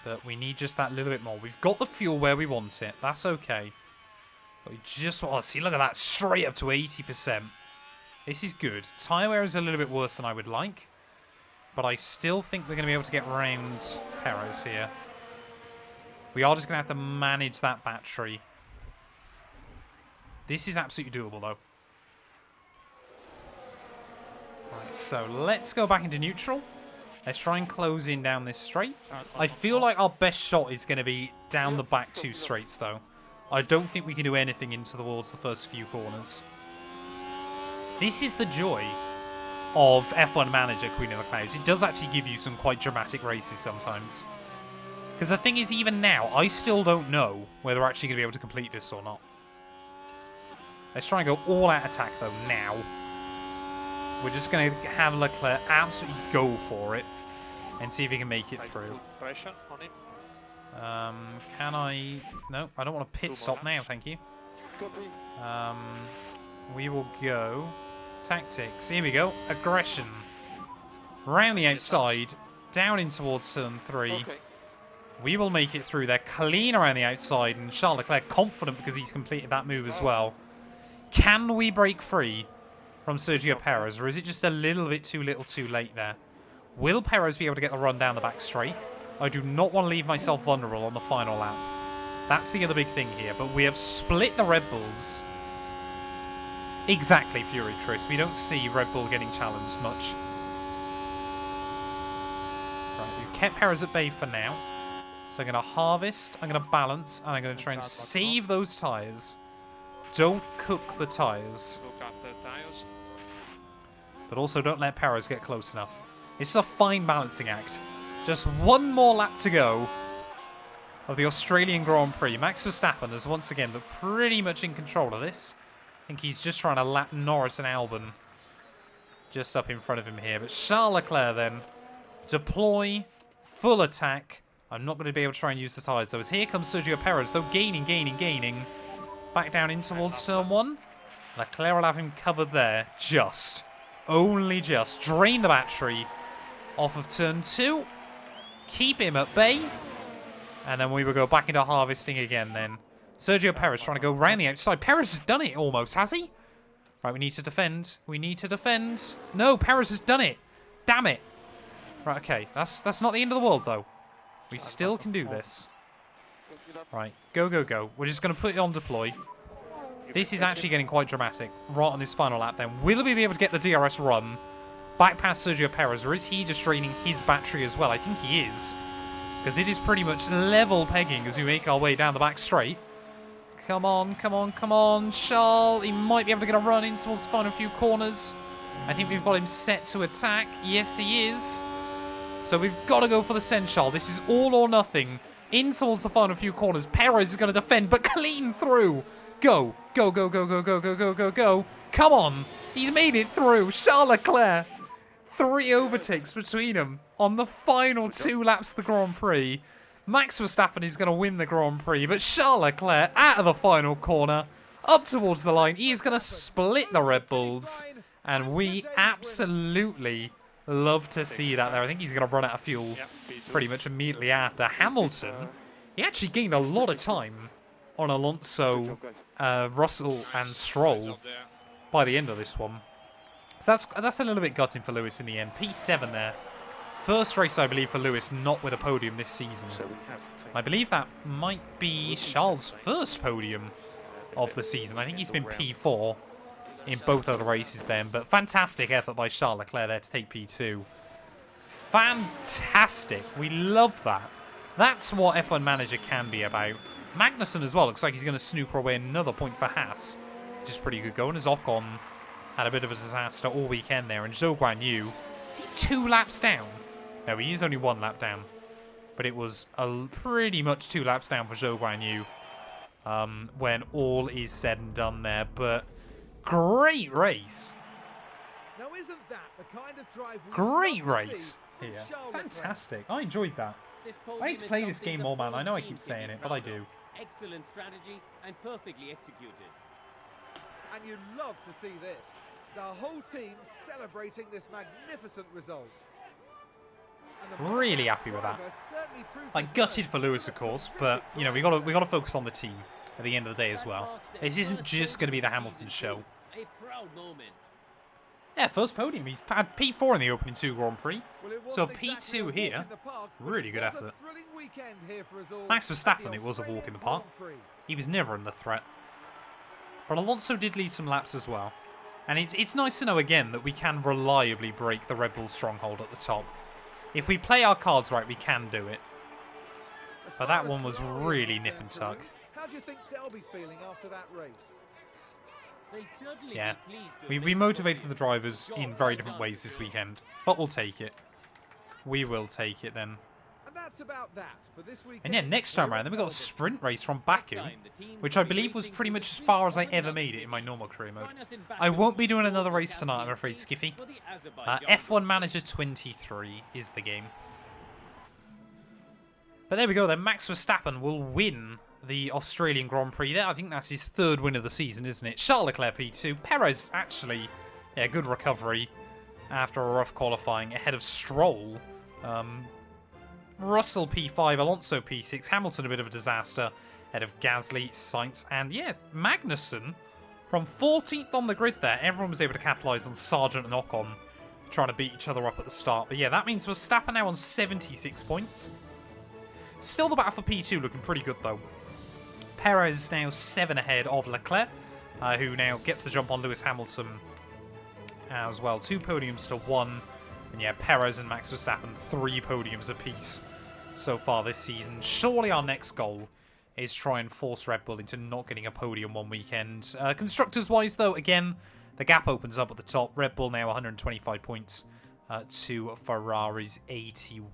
Speaker 1: But we need just that little bit more. We've got the fuel where we want it. That's okay. But we just want to see. Look at that. Straight up to 80%. This is good. Tyre wear is a little bit worse than I would like. But I still think we're going to be able to get around Perez here. We are just going to have to manage that battery. This is absolutely doable, though. Right, so let's go back into neutral. Let's try and close in down this straight. I feel like our best shot is going to be down the back 2 straights, though. I don't think we can do anything into towards the first few corners. This is the joy of F1 Manager, Queen of the Clouds. It does actually give you some quite dramatic races sometimes. Because the thing is, even now, I still don't know whether we're actually going to be able to complete this or not. Let's try and go all-out attack, though, now. We're just going to have Leclerc absolutely go for it and see if he can make it through.
Speaker 6: Pressure on him.
Speaker 1: Can I... No, I don't want to pit stop now, thank you. We will go... Tactics. Here we go. Aggression. Round the outside, down in towards turn 3.
Speaker 3: Okay.
Speaker 1: We will make it through there. Clean around the outside, and Charles Leclerc confident because he's completed that move as well. Can we break free from Sergio Perez, or is it just a little bit too little too late there? Will Perez be able to get the run down the back straight? I do not want to leave myself vulnerable on the final lap. That's the other big thing here, but we have split the Red Bulls. Exactly, Fury Chris. We don't see Red Bull getting challenged much. Right, we've kept Perez at bay for now. So I'm going to harvest, I'm going to balance, and I'm going to try and save those tyres. Don't cook the tyres.
Speaker 6: Look after the tires.
Speaker 1: But also don't let Perez get close enough. It's a fine balancing act. Just one more lap to go of the Australian Grand Prix. Max Verstappen has once again been pretty much in control of this. I think he's just trying to lap Norris and Albon just up in front of him here. But Charles Leclerc then, deploy, full attack. I'm not going to be able to try and use the tyres though. As here comes Sergio Perez, though gaining. Back down in towards turn 1. Leclerc will have him covered there. Just. Only just. Drain the battery off of turn 2. Keep him at bay. And then we will go back into harvesting again then. Sergio Perez trying to go round the outside. Perez has done it almost, has he? Right, we need to defend. We need to defend. No, Perez has done it. Damn it. Right, okay. That's not the end of the world, though. We still can do this. Right, go. We're just going to put it on deploy. This is actually getting quite dramatic right on this final lap then. Will we be able to get the DRS run back past Sergio Perez, or is he just draining his battery as well? I think he is. Because it is pretty much level pegging as we make our way down the back straight. Come on, Charles. He might be able to get a run in towards the final few corners. I think we've got him set to attack. Yes, he is. So we've got to go for the send, Charles. This is all or nothing. In towards the final few corners. Perez is going to defend, but clean through. Go. Come on. He's made it through. Charles Leclerc. 3 overtakes between them on the final 2 laps of the Grand Prix. Max Verstappen is going to win the Grand Prix, but Charles Leclerc out of the final corner, up towards the line. He is going to split the Red Bulls, and we absolutely love to see that there. I think he's going to run out of fuel pretty much immediately after. Hamilton, he actually gained a lot of time on Alonso, Russell, and Stroll by the end of this one. So that's a little bit gutting for Lewis in the end. P7 there. First race, I believe, for Lewis not with a podium this season. I believe that might be Charles' first podium of the season. I think he's been P4 in both of the races then. But fantastic effort by Charles Leclerc there to take P2. Fantastic. We love that. That's what F1 Manager can be about. Magnussen as well. Looks like he's going to snooker away another point for Haas, which is pretty good going, as Ocon had a bit of a disaster all weekend there. And Zhou Guan Yu, is he 2 laps down? No, he is only 1 lap down. But it was pretty much 2 laps down for Zhou Guan Yu when all is said and done there. But great race.
Speaker 2: Now, isn't that the kind of drive we
Speaker 1: Great
Speaker 2: love to
Speaker 1: race
Speaker 2: see from
Speaker 1: here.
Speaker 2: Charles Leclerc?
Speaker 1: Fantastic. I enjoyed that.
Speaker 5: This
Speaker 1: I need
Speaker 5: podium
Speaker 1: to
Speaker 5: is
Speaker 1: play this
Speaker 5: something
Speaker 1: game
Speaker 5: the
Speaker 1: more, man.
Speaker 5: whole
Speaker 1: I know I
Speaker 5: team
Speaker 1: keep
Speaker 5: can
Speaker 1: saying
Speaker 5: be
Speaker 1: it, but I
Speaker 5: proud of.
Speaker 1: do.
Speaker 5: Excellent strategy and perfectly executed.
Speaker 2: And you love to see this. The whole team celebrating this magnificent result. And the
Speaker 1: Really happy with that.
Speaker 2: driver certainly proved his
Speaker 1: Like, gutted
Speaker 2: worth.
Speaker 1: for Lewis, of course, but you know we gotta focus on the team at the end of the day as
Speaker 5: That
Speaker 1: well.
Speaker 5: marks their
Speaker 1: This isn't
Speaker 5: first
Speaker 1: just going to be the
Speaker 5: podium
Speaker 1: Hamilton
Speaker 5: season
Speaker 1: show.
Speaker 5: too. A proud moment.
Speaker 1: Yeah, first podium. He's had P4 in the opening 2 Grand Prix.
Speaker 2: Well, it
Speaker 1: So
Speaker 2: wasn't exactly
Speaker 1: P2
Speaker 2: a walk
Speaker 1: here,
Speaker 2: in the park, but
Speaker 1: really
Speaker 2: it
Speaker 1: good
Speaker 2: was a
Speaker 1: effort.
Speaker 2: thrilling weekend here for us all
Speaker 1: Max
Speaker 2: at
Speaker 1: Verstappen,
Speaker 2: the
Speaker 1: it was a walk in the
Speaker 2: Australian
Speaker 1: park.
Speaker 2: Grand Prix.
Speaker 1: He was never under threat. But Alonso did lead some laps as well. And it's nice to know again that we can reliably break the Red Bull stronghold at the top. If we play our cards right, we can do it.
Speaker 2: As
Speaker 1: But
Speaker 2: far
Speaker 1: that
Speaker 2: as
Speaker 1: one was
Speaker 2: Ferrari are
Speaker 1: really nip
Speaker 2: concerned,
Speaker 1: and tuck.
Speaker 2: Drew, how do you think they'll be feeling after that race?
Speaker 5: They'll certainly
Speaker 1: Yeah,
Speaker 5: be pleased to
Speaker 1: we
Speaker 5: have made the
Speaker 1: motivated
Speaker 5: podium.
Speaker 1: the drivers
Speaker 5: Job
Speaker 1: in very
Speaker 5: well
Speaker 1: different
Speaker 5: done,
Speaker 1: ways this
Speaker 5: Drew.
Speaker 1: weekend. But we'll take it. We will take it then.
Speaker 2: And that's about that for this weekend.
Speaker 1: And yeah, next time around, then we got a sprint race from Baku,
Speaker 5: Time, the team
Speaker 1: which
Speaker 5: will
Speaker 1: I
Speaker 5: be
Speaker 1: believe was
Speaker 5: racing
Speaker 1: pretty
Speaker 5: through
Speaker 1: much
Speaker 5: the
Speaker 1: as
Speaker 5: streets
Speaker 1: far as I
Speaker 5: of
Speaker 1: ever
Speaker 5: another
Speaker 1: made it in my
Speaker 5: city.
Speaker 1: normal career mode.
Speaker 5: Join us in
Speaker 1: I
Speaker 5: Baku
Speaker 1: won't be doing
Speaker 5: for
Speaker 1: another
Speaker 5: the
Speaker 1: race tonight, I'm
Speaker 5: Champions
Speaker 1: afraid,
Speaker 5: League
Speaker 1: Skiffy.
Speaker 5: for the Azerbaijan
Speaker 1: F1 Manager 23 is the game. But there we go then. Max Verstappen will win the Australian Grand Prix there. I think that's his 3rd win of the season, isn't it? Charles Leclerc P2. Perez, actually, yeah, good recovery after a rough qualifying ahead of Stroll. Russell P5, Alonso P6, Hamilton a bit of a disaster ahead of Gasly, Sainz, and yeah, Magnussen from 14th on the grid there. Everyone was able to capitalise on Sargent and Ocon trying to beat each other up at the start. But yeah, that means Verstappen now on 76 points. Still the battle for P2 looking pretty good though. Perez now 7 ahead of Leclerc, who now gets the jump on Lewis Hamilton as well. 2 podiums to 1. And yeah, Perez and Max Verstappen, 3 podiums apiece so far this season. Surely our next goal is try and force Red Bull into not getting a podium one weekend. Constructors-wise, though, again, the gap opens up at the top. Red Bull now 125 points to Ferrari's 81.